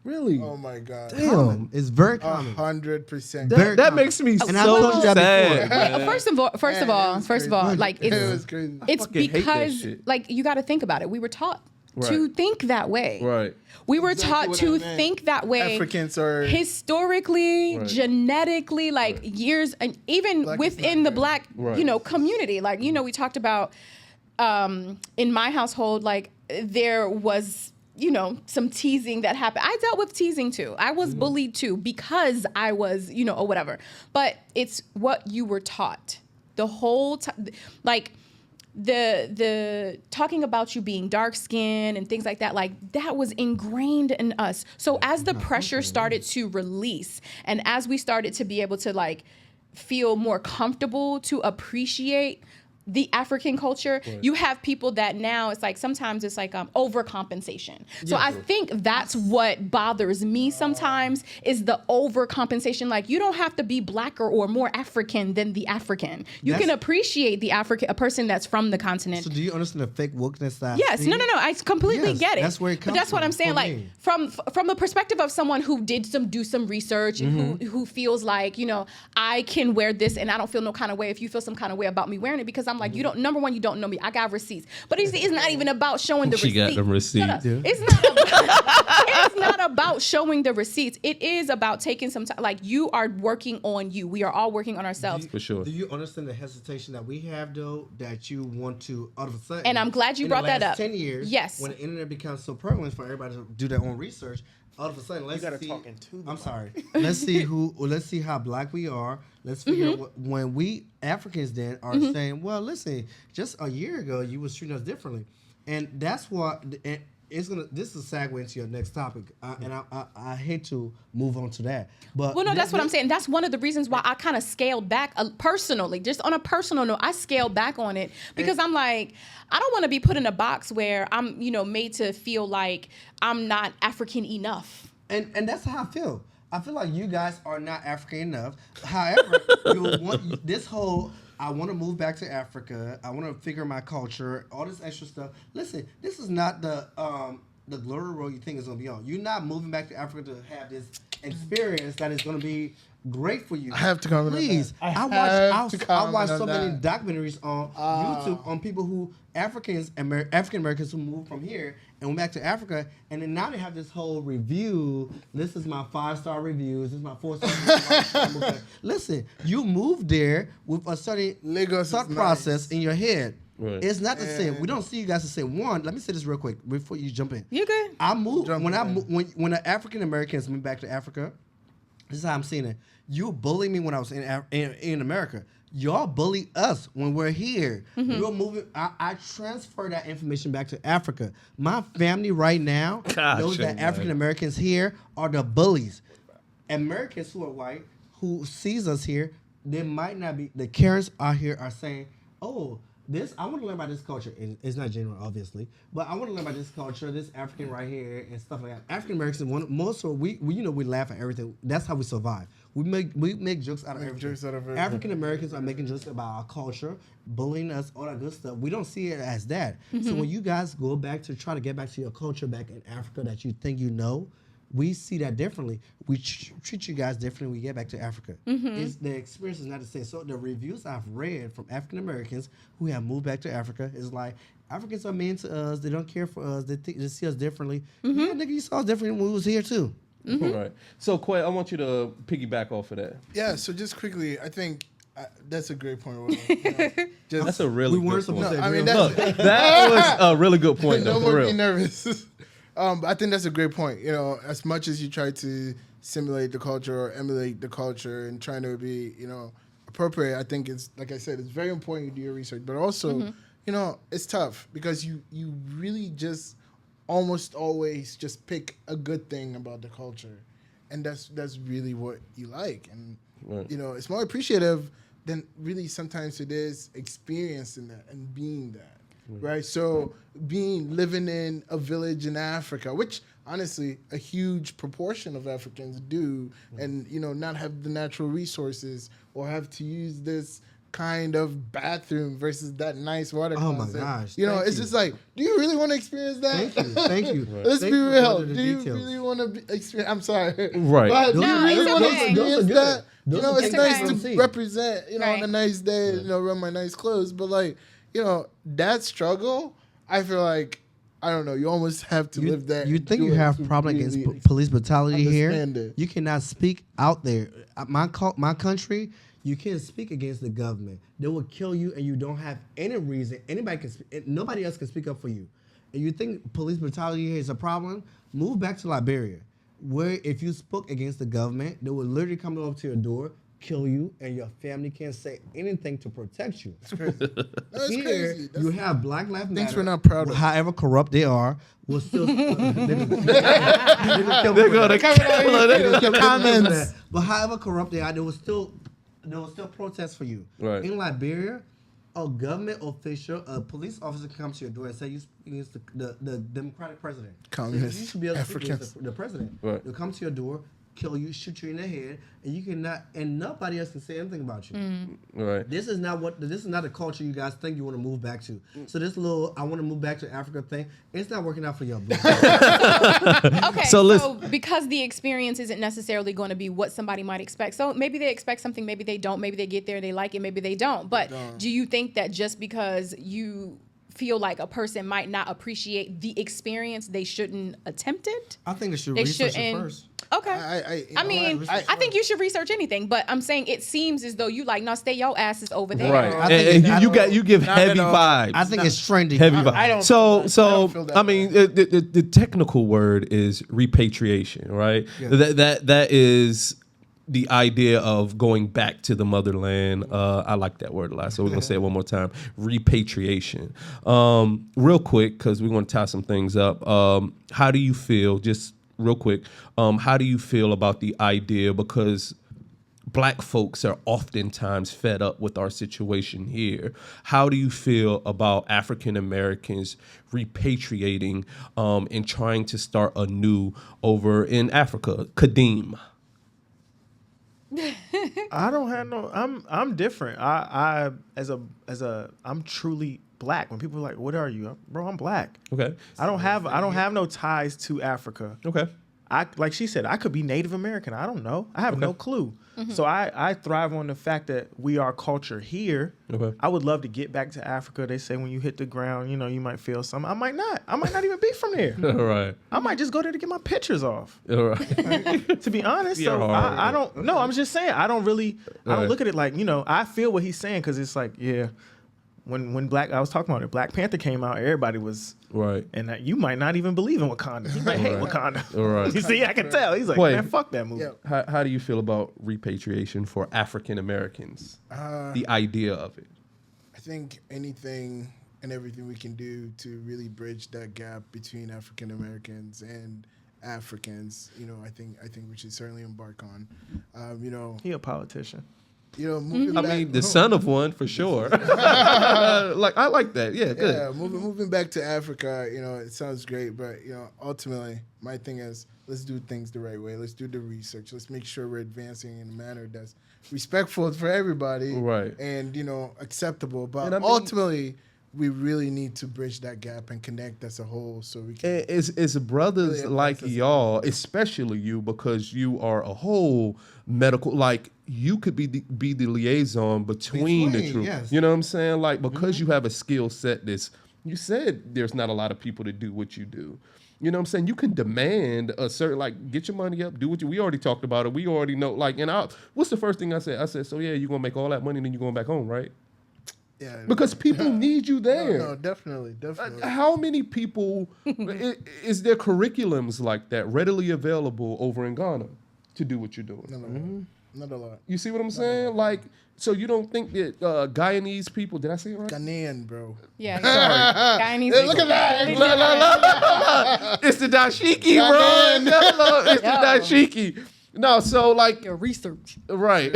Really? Oh my God. Damn, it's very common. 100%. That makes me so sad. First of all, like it's crazy. It's because like you got to think about it. We were taught to think that way. Right. We were taught to think that way. Africans are historically, genetically, like years, and even within the Black, community. Like we talked about in my household, like there was some teasing that happened. I dealt with teasing too. I was bullied too because I was or whatever. But it's what you were taught the whole time, like. The talking about you being dark skinned and things like that, like that was ingrained in us. So as the pressure started to release and as we started to be able to like feel more comfortable to appreciate the African culture, you have people that now it's like sometimes it's like overcompensation. So I think that's what bothers me sometimes is the overcompensation. Like you don't have to be blacker or more African than the African. You can appreciate the a person that's from the continent. So do you understand the fake wokeness that? Yes, no. I completely get it. That's where it comes But that's what I'm saying. Like me. from the perspective of someone who did do some research and who feels like I can wear this and I don't feel no kind of way if you feel some kind of way about me wearing it because I'm like number one, you don't know me. I got receipts, but it's not even about showing the receipts. She got the receipts. Yeah. It's not about showing the receipts. It is about taking some time. Like you are working on you. We are all working on ourselves. For sure. Do you understand the hesitation that we have though? That you want to all of a sudden. And I'm glad you brought that up. 10 years. Yes. When the internet becomes so prevalent for everybody to do their own research. All of a sudden, let's see. Talking to I'm sorry. Let's see how Black we are. Let's figure out when we Africans then are saying, well, listen, just a year ago you was treating us differently, and that's what. And this is a segue into your next topic, and I hate to move on to that, but that's what I'm saying. That's one of the reasons why I kind of scaled back personally, just on a personal note. I scaled back on it because I'm like, I don't want to be put in a box where I'm, made to feel like I'm not African enough. And that's how I feel. I feel like you guys are not African enough. However, I want to move back to Africa. I want to figure my culture, all this extra stuff. Listen, this is not the glory road you think is going to be on. You're not moving back to Africa to have this experience that is going to be great for you. I have to comment on Please. that. I watch so many that. documentaries on YouTube on people who African Americans who moved from here and went back to Africa, and then now they have this whole review. This is my 5-star reviews. This is my 4-star review. Listen, you moved there with a certain Lagos thought is process nice. in your head. Right. It's not the same. We don't see you guys the same. One, let me say this real quick before you jump in. You good? I moved Jump when in. when the African Americans went back to Africa. This is how I'm seeing it. You bullied me when I was in America. Y'all bully us when we're here. You're moving. I transfer that information back to Africa. My family right now knows that African Americans here are the bullies. Americans who are white who sees us here, they might not be. The Karens out here are saying, "Oh, this I want to learn about this culture." And it's not general, obviously, but I want to learn about this culture, this African right here, and stuff like that. African Americans, most of we laugh at everything. That's how we survive. We make jokes out of everything. African Americans are making jokes about our culture, bullying us, all that good stuff. We don't see it as that. So when you guys go back to try to get back to your culture back in Africa that you think you know, we see that differently. We treat you guys differently when we get back to Africa. The experience is not the same. So the reviews I've read from African Americans who have moved back to Africa is like, Africans are mean to us. They don't care for us. They see us differently. Yeah, nigga, you saw us different when we was here too. Right. So, Kwei, I want you to piggyback off of that. Yeah, so just quickly, I think that's a great point. Will. Just, That's a really We weren't good point. supposed to I mean, agree on that's, That was a really good point, though, no for more real. being nervous. I think that's a great point. You know, as much as you try to simulate the culture or emulate the culture and trying to be, appropriate, I think it's, like I said, it's very important you do your research. But also, it's tough because you really just almost always just pick a good thing about the culture. And that's really what you like. And, Right. it's more appreciative than really sometimes it is experiencing that and being that. Right. So living in a village in Africa, which honestly a huge proportion of Africans do, and not have the natural resources or have to use this kind of bathroom versus that nice water Oh my closet. gosh, It's thank you. just like, do you really want to experience that? Thank you. Let's Thank be you for real. going Do into the you details. really want to experience? I'm sorry. Right. But do No, you really it's want to okay. experience that? Those are It's good. nice okay. to See. represent, on Right. a nice day, wear my nice clothes. But like, that struggle, I feel like, I don't know, you almost have to live that. You think do you it have to problem against really police brutality here? understand it. You cannot speak out there. My country, you can't speak against the government. They will kill you, and you don't have any reason. Nobody else can speak up for you. And you think police brutality here is a problem? Move back to Liberia, where if you spoke against the government, they would literally come up to your door, kill you, and your family can't say anything to protect you. That's Here, crazy. you have Black Lives Matter. Things we're not proud of. However corrupt they are, will still. They're gonna kill comments. But however corrupt they are, they will still protest for you. Right. In Liberia, a government official, a police officer can come to your door and say you speak against the Democratic president. Communist So you should be able to speak against Africans. the president. Right. They'll come to your door, kill you, shoot you in the head, and you cannot, and nobody else can say anything about you. Right. This is not the culture you guys think you want to move back to. So this little I want to move back to Africa thing, it's not working out for y'all. Okay, So so listen- because the experience isn't necessarily going to be what somebody might expect. So maybe they expect something, maybe they don't. Maybe they get there, they like it, maybe they don't. But do you think that just because you feel like a person might not appreciate the experience, they shouldn't attempt it? I think they should They research it shouldn't. first. Okay. I mean, I think you should research anything, but I'm saying it seems as though you like, no, stay your asses over there. Right. I think And it's- you give Not heavy at all. vibes. I think it's trendy. Heavy vibes. I don't So, feel that. I don't feel that I mean, the technical word is repatriation, right? Yeah. That is the idea of going back to the motherland. I like that word a lot, so we're gonna say it one more time: repatriation. Real quick, because we want to tie some things up. How do you feel? Just real quick, how do you feel about the idea? Because Black folks are oftentimes fed up with our situation here. How do you feel about African Americans repatriating and trying to start anew over in Africa? Kadeem. I don't have no. I'm different. I'm truly Black. When people are like, "What are you, bro?" I'm Black. Okay. I don't have no ties to Africa. Okay. like she said, I could be Native American. I don't know. I have no clue. So I thrive on the fact that we are culture here. Okay. I would love to get back to Africa. They say when you hit the ground, you know, you might feel something. I might not. I might not even be from there. All right. I might just go there to get my pictures off. All right. To be honest, You're so hard. I don't. No, I'm just saying. I don't Right. look at it like, you know. I feel what he's saying because it's like, yeah. When I was talking about it, Black Panther came out, everybody was Right. and you might not even believe in Wakanda. You might hate Right. Wakanda. All right. You see, I can tell. He's like, Kwei. man, fuck that movie. Yeah. How do you feel about repatriation for African Americans? The idea of it. I think anything and everything we can do to really bridge that gap between African Americans and Africans, you know, I think we should certainly embark on. You know, He a politician. moving I back, mean, the son of one for sure. Like I like that. Yeah, good. yeah, moving back to Africa, you know, it sounds great, but you know, ultimately, my thing is let's do things the right way. Let's do the research. Let's make sure we're advancing in a manner that's respectful for everybody, Right. And you know, acceptable. But And I mean- ultimately, we really need to bridge that gap and connect as a whole, so we can. It's brothers Really like advance us. y'all, especially you, because you are a whole medical. Like you could be the liaison between the Between, truth. yes. You know what I'm saying? Like because you have a skill set. You said there's not a lot of people to do what you do. You know what I'm saying? You can demand a certain, like, get your money up, do what we already talked about it. We already know, like, what's the first thing I said? I said, so yeah, you're going to make all that money and then you're going back home, right? Yeah, Because people need you there. no, definitely. How many people, is there curriculums like that readily available over in Ghana to do what you're doing? Not a lot. You see what I'm saying? Like, so you don't think that Guyanese people, did I say it right? Ghanaian, bro. Yeah. Sorry. Guyanese. Look at that. It's the dashiki, bro. No, it's the dashiki. No, so like, Your research. right.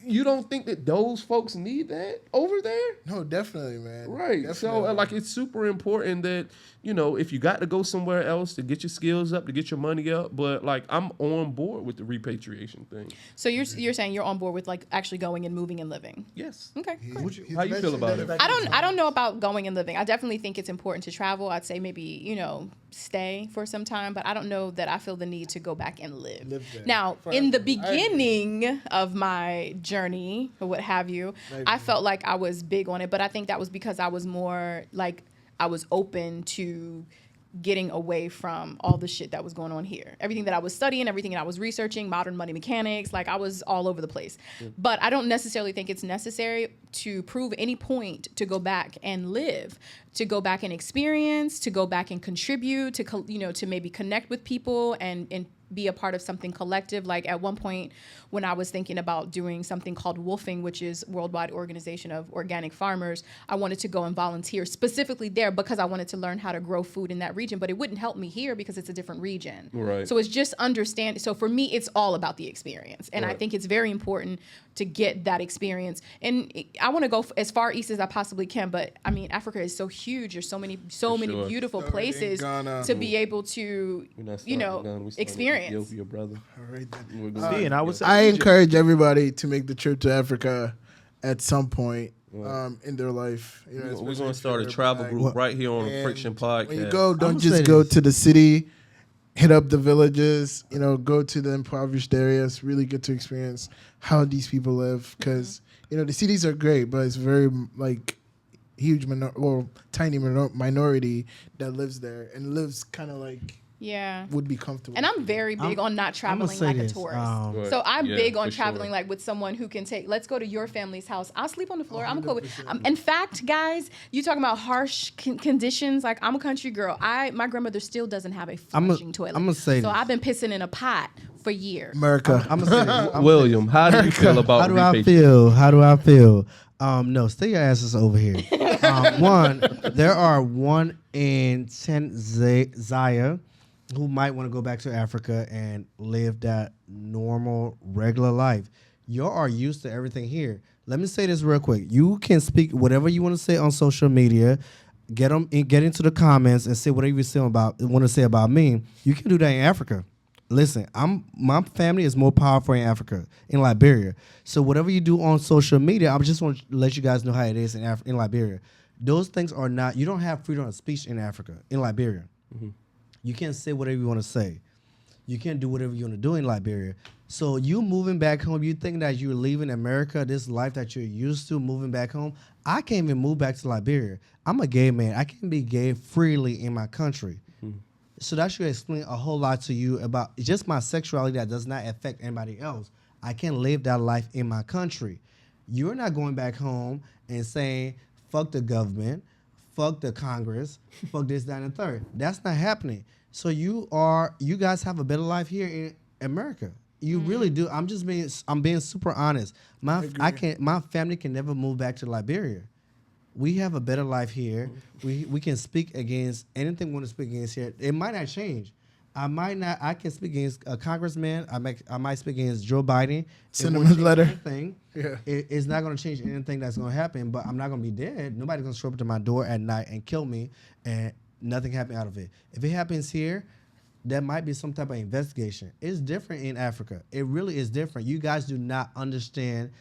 You don't think that those folks need that over there? No, definitely, man. Right. So, Definitely. like, it's super important that, you know, if you got to go somewhere else to get your skills up, to get your money up, but, like, I'm on board with the repatriation thing. So you're saying you're on board with like actually going and moving and living. Yes. Okay. He's How you feel mentioned about that it? I don't know about going and living. I definitely think it's important to travel. I'd say maybe, you know, stay for some time, but I don't know that I feel the need to go back and live. Live there. Now, in the beginning of my journey or what have you, I felt like I was big on it, but I think that was because I was more like I was open to getting away from all the shit that was going on here. Everything that I was studying, everything that I was researching, modern money mechanics, like I was all over the place. But I don't necessarily think it's necessary to prove any point to go back and live, to go back and experience, to go back and contribute, to maybe connect with people and be a part of something collective. Like at one point when I was thinking about doing something called Wolfing, which is Worldwide Organization of Organic Farmers, I wanted to go and volunteer specifically there because I wanted to learn how to grow food in that region, but it wouldn't help me here because it's a different region. Right. So it's just understand. So for me, it's all about the experience. And I Right. think it's very important to get that experience. And I want to go as far east as I possibly can, but I mean, Africa is so huge. There's so many sure. beautiful Started in places Ghana. to be able to, We're not starting Ghana, we're starting experience. Ethiopia, brother. All right, then. We're going See, and I would say I Egypt. encourage everybody to make the trip to Africa at some point in their life. You know, We're especially going to if start a you're travel black. group right here on And Friction Podcast. When you go, don't I'ma just say go this. to the city. Hit up the villages. You know, go to the impoverished areas. Really get to experience how these people live. Because you know the cities are great, but it's very like huge tiny minority that lives there and lives kind of like yeah. would be comfortable. And I'm very big on not traveling say like this, a tourist. Right. So I'm Yeah, big on for sure. traveling like with someone who can take, let's go to your family's house. I'll sleep on the floor. I'm cool with in fact, guys, you talking about harsh conditions. Like I'm a country girl. My grandmother still doesn't have a flushing toilet. I'ma say so this. I've been pissing in a pot for years. America. I'm gonna say this. William, how do you feel about How do I repatriation? feel? How do I feel? No, stay your asses over here. One, there are 1 in 10 Zaya who might want to go back to Africa and live that normal, regular life. You are used to everything here. Let me say this real quick. You can speak whatever you want to say on social media. Get into the comments and say whatever you want to say about me. You can do that in Africa. Listen, my family is more powerful in Africa, in Liberia. So whatever you do on social media, I just want to let you guys know how it is in Liberia. Those things are not. You don't have freedom of speech in Africa, in Liberia. You can't say whatever you want to say. You can't do whatever you want to do in Liberia. So you moving back home, you think that you're leaving America, this life that you're used to, moving back home. I can't even move back to Liberia. I'm a gay man. I can be gay freely in my country. So that should explain a whole lot to you about just my sexuality that does not affect anybody else. I can live that life in my country. You're not going back home and saying, fuck the government, fuck the Congress, fuck this, that, and the third. That's not happening. So you guys have a better life here in America. You really do. I'm being super honest. My family can never move back to Liberia. We have a better life here. We can speak against anything we want to speak against here. It might not change. I can speak against a congressman. I might speak against Joe Biden. Send him a letter. Yeah. It's not going to change anything that's going to happen, but I'm not going to be dead. Nobody's going to show up to my door at night and kill me, and nothing happen out of it. If it happens here, there might be some type of investigation. It's different in Africa. It really is different. You guys do not understand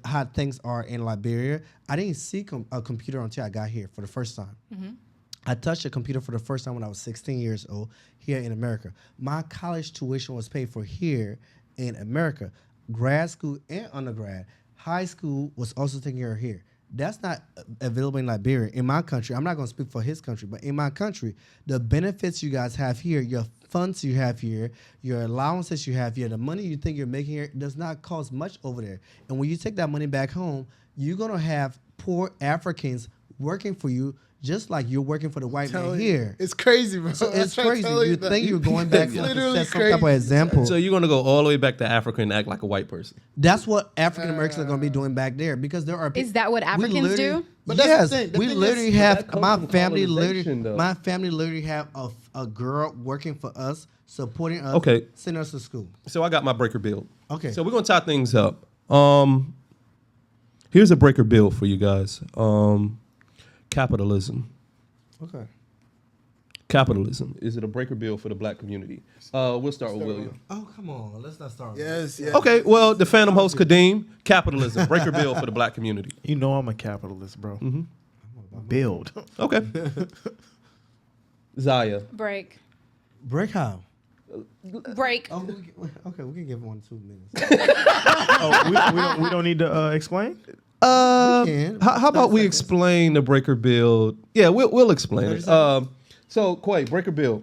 how things are in Liberia. I didn't see a computer until I got here for the first time. I touched a computer for the first time when I was 16 years old here in America. My college tuition was paid for here in America. Grad school and undergrad. High school was also taken care of here. That's not available in Liberia. In my country, I'm not going to speak for his country, but in my country, the benefits you guys have here, your funds you have here, your allowances you have here, the money you think you're making here does not cost much over there. And when you take that money back home, you're going to have poor Africans working for you just like you're working for the white man here. It's crazy, bro. So it's crazy. You think you're going back to set some type of example. So you're going to go all the way back to Africa and act like a white person. That's what African Americans are going to be doing back there because there are. Is that what Africans do? But that's yes, the thing. The we thing literally is, have that my comes from family. colonization, though. My family literally have a girl working for us, supporting us, Okay. sending us to school. So I got my breaker bill. Okay. So we're going to tie things up. Here's a breaker bill for you guys. Capitalism. Okay. Capitalism. Is it a breaker bill for the black community? We'll start with William. Oh, come on. Let's not start. Yes, yes. Okay, well, the Phantom host Kadeem, capitalism, breaker bill for the black community. You know I'm a capitalist, bro. Build. Okay. Zaya. Break. Break how? Break. Oh, we can give 1 2 minutes. We don't need to explain? can. How about we 30 seconds. explain the breaker bill? Yeah, we'll explain it. 30 So, Kwei, breaker bill.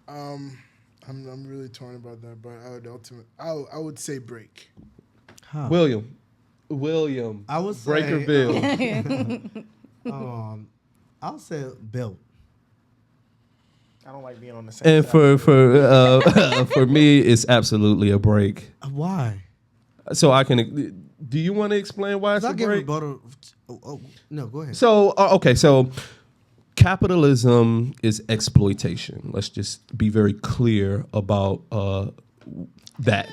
I'm really torn about that, but I would say break. How? William, I would say breaker bill. I'll say built. I don't like being on the same And side. for me, it's absolutely a break. Why? So I can. Do you want to explain why it's I'll a give break? rebuttal. No, go ahead. So okay, so capitalism is exploitation. Let's just be very clear about that.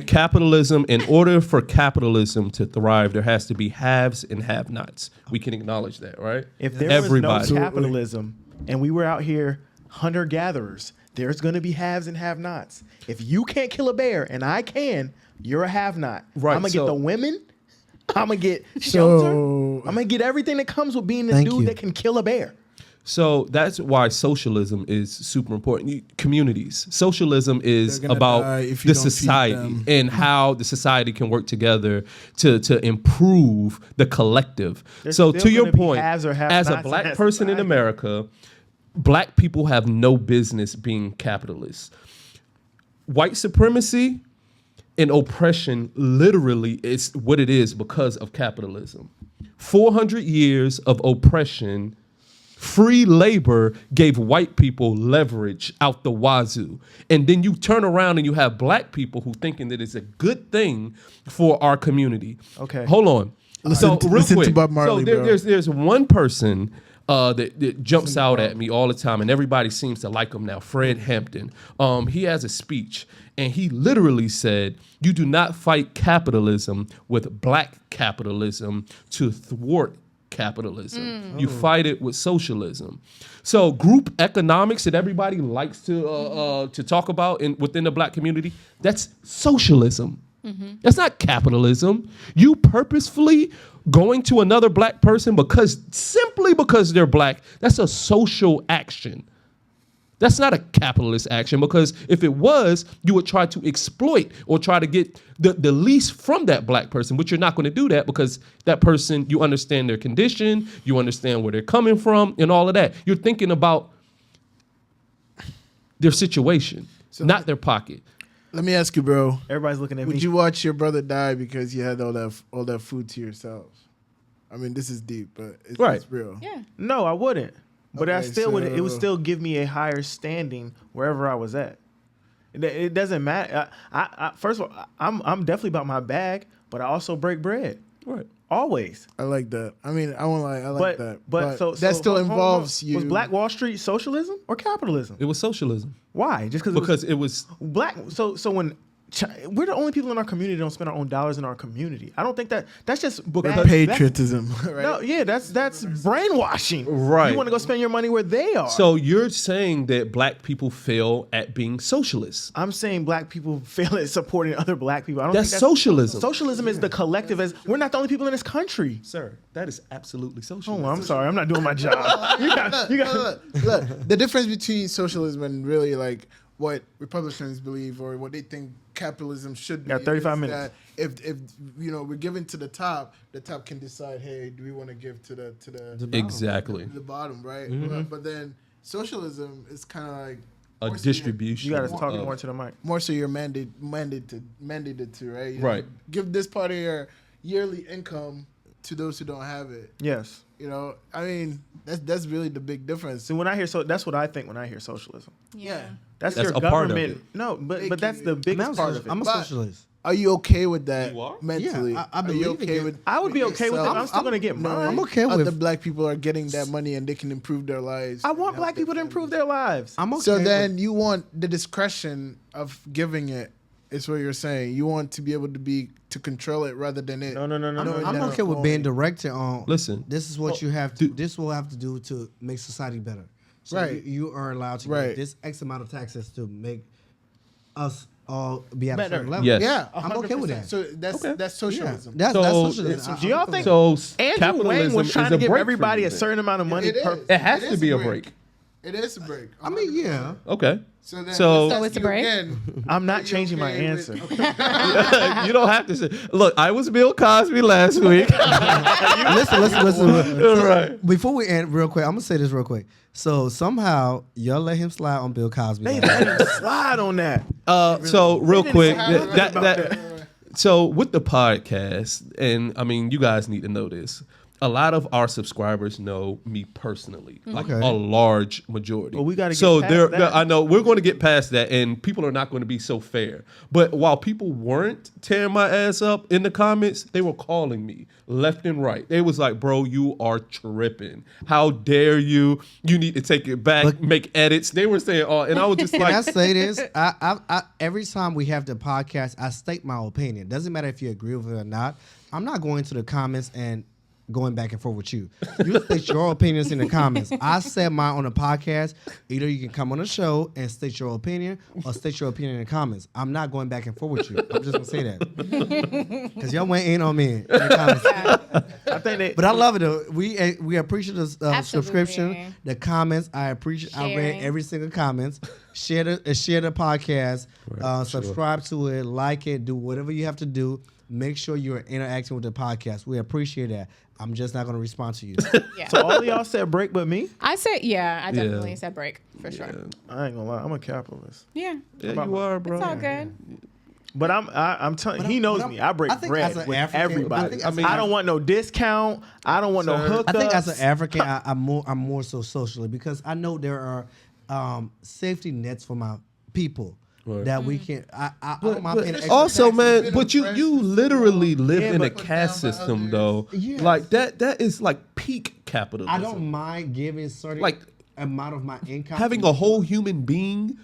Capitalism, in order for capitalism to thrive, there has to be haves and have-nots. We can acknowledge that, right? If there Everybody. was no capitalism and we were out here hunter-gatherers, there's going to be haves and have-nots. If you can't kill a bear and I can, you're a have-not. Right, I'm going to get so- the women. I'm going to get shelter. So- I'm going to get everything that comes with being the Thank dude you. that can kill a bear. So that's why socialism is super important. Communities. Socialism is They're gonna about die if you the don't feed society them. and how the society can work together to improve the collective. There's So still to your gonna be point, haves or as have-nots a in black that person in society. America, black people have no business being capitalists. White supremacy and oppression literally is what it is because of capitalism. 400 years of oppression. Free labor gave white people leverage out the wazoo. And then you turn around and you have black people who thinking that it's a good thing for our community. Okay. Hold on. Listen to Bob Marley, so bro. there's one person that jumps out at me all the time, and everybody seems to like him now, Fred Hampton. He has a speech, and he literally said, you do not fight capitalism with black capitalism to thwart capitalism. You fight it with socialism. So group economics that everybody likes to talk about within the black community, that's socialism. That's not capitalism. You purposefully going to another black person simply because they're black, that's a social action. That's not a capitalist action, because if it was, you would try to exploit or try to get the least from that black person, but you're not going to do that because that person, you understand their condition, you understand where they're coming from and all of that. You're thinking about their situation, not their pocket. Let me ask you, bro. Everybody's looking at me. Would you watch your brother die because you had all that food to yourself? I mean, this is deep, but it's real. Yeah. No, I wouldn't. But I Okay, still would. It would so- still give me a higher standing wherever I was at. It doesn't matter. I first of all, I'm definitely about my bag, but I also break bread. Right. Always. I like that. I mean, I won't lie. I like that. But so that still hold on. involves you. Was Black Wall Street socialism or capitalism? It was socialism. Why? Just Because it was black. So when we're the only people in our community that don't spend our own dollars in our community. I don't think that's just bad, patriotism, right? No, yeah, that's brainwashing. Right. You want to go spend your money where they are. So you're saying that black people fail at being socialists. I'm saying black people fail at supporting other black people. I don't That's think socialism. Socialism is the collective. As we're not the only people in this country. Sir, that is absolutely socialism. Oh, I'm sorry. I'm not doing my job. You got. Look, the difference between socialism and really like what Republicans believe or what they think capitalism should be. Got 35 is minutes. that if we're giving to the top can decide, hey, do we want to give to the Exactly. the bottom, right? But then socialism is kind of like A more so distribution. You got to talk of- more to the mic. more so you're mandated to, right? You Right. Give this part of your yearly income to those who don't have it. Yes. You know, I mean, that's really the big difference. So when I hear that's what I think when I hear socialism. Yeah. That's That's your a part of government. it. No, but Making that's the it- biggest part of it. I'm a But- socialist. Are you okay with that You are? mentally? Yeah, I Are believe you in okay it. with? I would be okay with it. yourself? I'm still gonna get mine. I'm okay Other with. black people are getting that money and they can improve their lives. I and want help black people to their improve families. their lives. I'm okay. So with- then you want the discretion of giving it. Is what you're saying. You want to be able to control it rather than it. No. knowing I'm that okay with it's being going- directed on. Listen. This is what you have to. This will have to do to make society better. So Right. You are allowed to Right. get this X amount of taxes to make us all be at a Better. certain level. Yes. Yeah, I'm okay with that. So that's Okay. that's socialism. That's So- socialism. Do y'all think So Andrew capitalism Wayne was trying is to a give break for everybody you a then. certain amount of money It per? is. It has It to is be a a break. It is a break. I mean, yeah. Okay. So then So- let's So ask it's a you break? again, I'm not are you changing my okay with- answer. You don't have to say. Look, I was Bill Cosby last week. listen. Right. Before we end, real quick, I'm gonna say this real quick. So somehow y'all let him slide on Bill Cosby. They last let him slide on that. So real didn't quick, say nothing about so with the podcast, and I mean, you guys need to know this. A lot of our subscribers know me personally, like Okay. a large majority. Well, we gotta get so past there. that. I know we're going to get past that, and people are not going to be so fair. But while people weren't tearing my ass up in the comments, they were calling me left and right. They was like, "Bro, you are tripping. How dare you? You need to take it back, But- make edits." They were saying, "Oh," and I was just Can I like, say this? I every time we have the podcast, I state my opinion. Doesn't matter if you agree with it or not. I'm not going to the comments and going back and forth with you. You state your opinions in the comments. I said mine on the podcast. Either you can come on the show and state your opinion or state your opinion in the comments. I'm not going back and forth with you. I'm just going to say that. Because y'all went in on me in the comments. I think they. But I love it though. We appreciate the Absolutely. subscription, the comments. I appreciate. I read Sharing. every single comments. Share the podcast. Subscribe to it. Like it. Do whatever you have to do. Make sure you're interacting with the podcast. We appreciate that. I'm just not going to respond to you. Yeah. So all of y'all said break, but me. I said, yeah, I definitely Yeah. said break for sure. I ain't gonna lie. I'm a capitalist. Yeah. "Yeah, you are, bro." It's all good. But I'm telling. He knows me. I break I think bread as an with African- everybody. I think I, as an don't want no discount. I don't want no Sir. hookups. I think as an African, I'm more so socially because I know there are safety nets for my people that we can. I don't mind paying extra Also, taxes. man, been but you oppressed. literally live Yeah, in a but- caste Put down by system, others. though. Yes. Like that is like peak capitalism. I don't mind giving certain Like, amount of my income. having to a whole human being.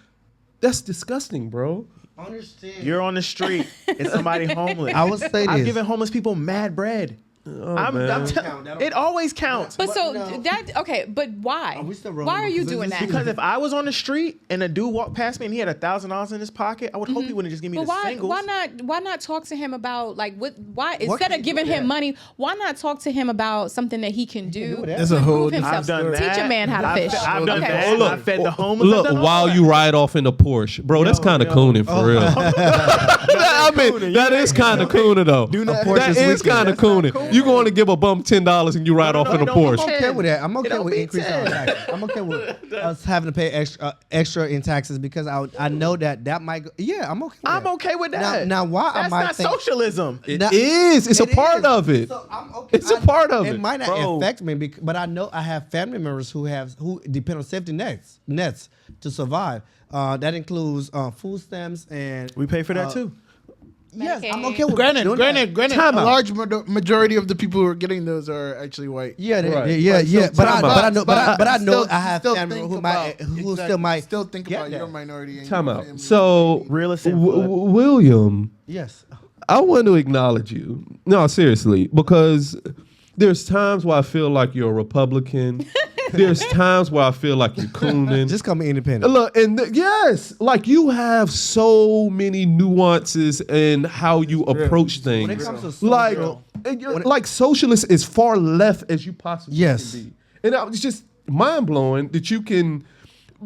That's disgusting, bro. understand. You're on the street and somebody homeless. I would say I've this. given homeless people mad bread. It always counts. But so no. but why? Are we still rolling? Why are you Because doing this that? is- Because if I was on the street and a dude walked past me and he had $1,000 in his pocket, I would hope he wouldn't just give me But the why? singles. Why not talk to him about like what? Why What instead can of you giving do him that? money, why not talk to him about something that he can do? do that. That's a to whole prove himself? I've done Teach that. a man how to fish. I've done Okay. that. Look, I fed the homeless. I've Look, done all while that. you ride off in the Porsche, bro, that's kind of cooning for real. I mean, that is kind of cooning though. not- That is kind of cooning. You going to give a bum $10 and you ride off in a no, Porsche. I'm okay with that. I'm okay don't with be increasing our 10. taxes. I'm okay with us having to pay extra in taxes because I know that might go. Yeah, I'm okay with that. I'm okay with that. Now why That's I might not think socialism. It Now- is. It's a It part is. of it. So I'm okay. It's a part of it. It might not Bro. affect me, but I know I have family members who depend on safety nets to survive. That includes food stamps and We pay for that too. Yes, I'm Medicaid. okay with Granted, doing granted, that. a Time out. large majority of the people who are getting those are actually white. Yeah, Right. yeah. So time out. But I know still- I have still family think who about- still exactly, might still think get about your that. minority. And Time your out. family. So, Real estate flood. William, Yes. I want to acknowledge you. No, seriously, because there's times where I feel like you're a Republican. There's times where I feel like you're cooning. Just call me independent. Look, and yes, like you have so many nuances in how you approach things. When it comes to like, social- and you're- like socialist is far left as you possibly Yes. can be. And it's just mind blowing that you can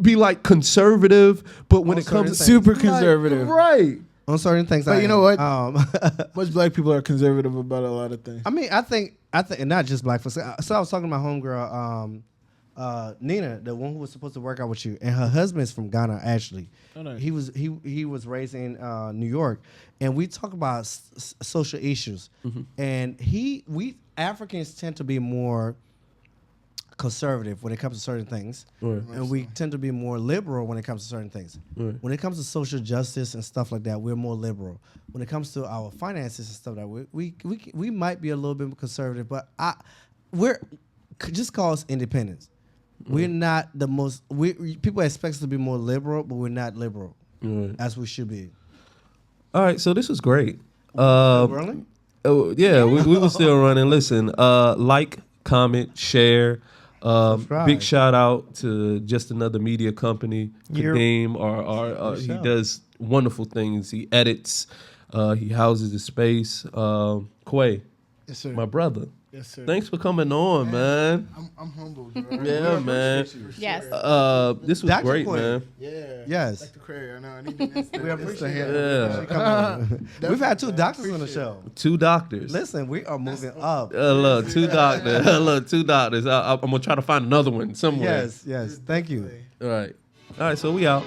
be like conservative, but when On it comes certain super like, conservative. right? On certain things, But I you know am. what? Most black people are conservative about a lot of things. I mean, I think, and not just black folks. So I was talking to my homegirl, Nina, the one who was supposed to work out with you, and her husband's from Ghana. Actually, nice. he was raised in New York, and we talk about social issues. And we Africans tend to be more conservative when it comes to certain things, and we tend to be more liberal when it comes to certain things. When it comes to social justice and stuff like that, we're more liberal. When it comes to our finances and stuff like that, we might be a little bit more conservative, but we're just call us independents. We're not the most. People expect us to be more liberal, but we're not liberal as we should be. All right, so this was great. Rolling? Oh, yeah, we were still running. Listen, like, comment, share. Subscribe. Big shout out to just another media company, You're- Kadeem. He does wonderful things. He edits. He houses the space. Kwei, Yes, sir. my brother. Yes, sir. Thanks for coming on, man. I'm humbled. Bro. Yeah, man. Yes. This was Dr. great, Kwei. man. Yeah. Yes. Dr. Craig, I know. I need to miss that. We appreciate It's it. the Yeah. Come on. We've had two doctors on the show. 2 doctors. Listen, we are moving up. Look, 2 doctors. Look, 2 doctors. I'm gonna try to find another one somewhere. Yes. Thank you. All right. So we out.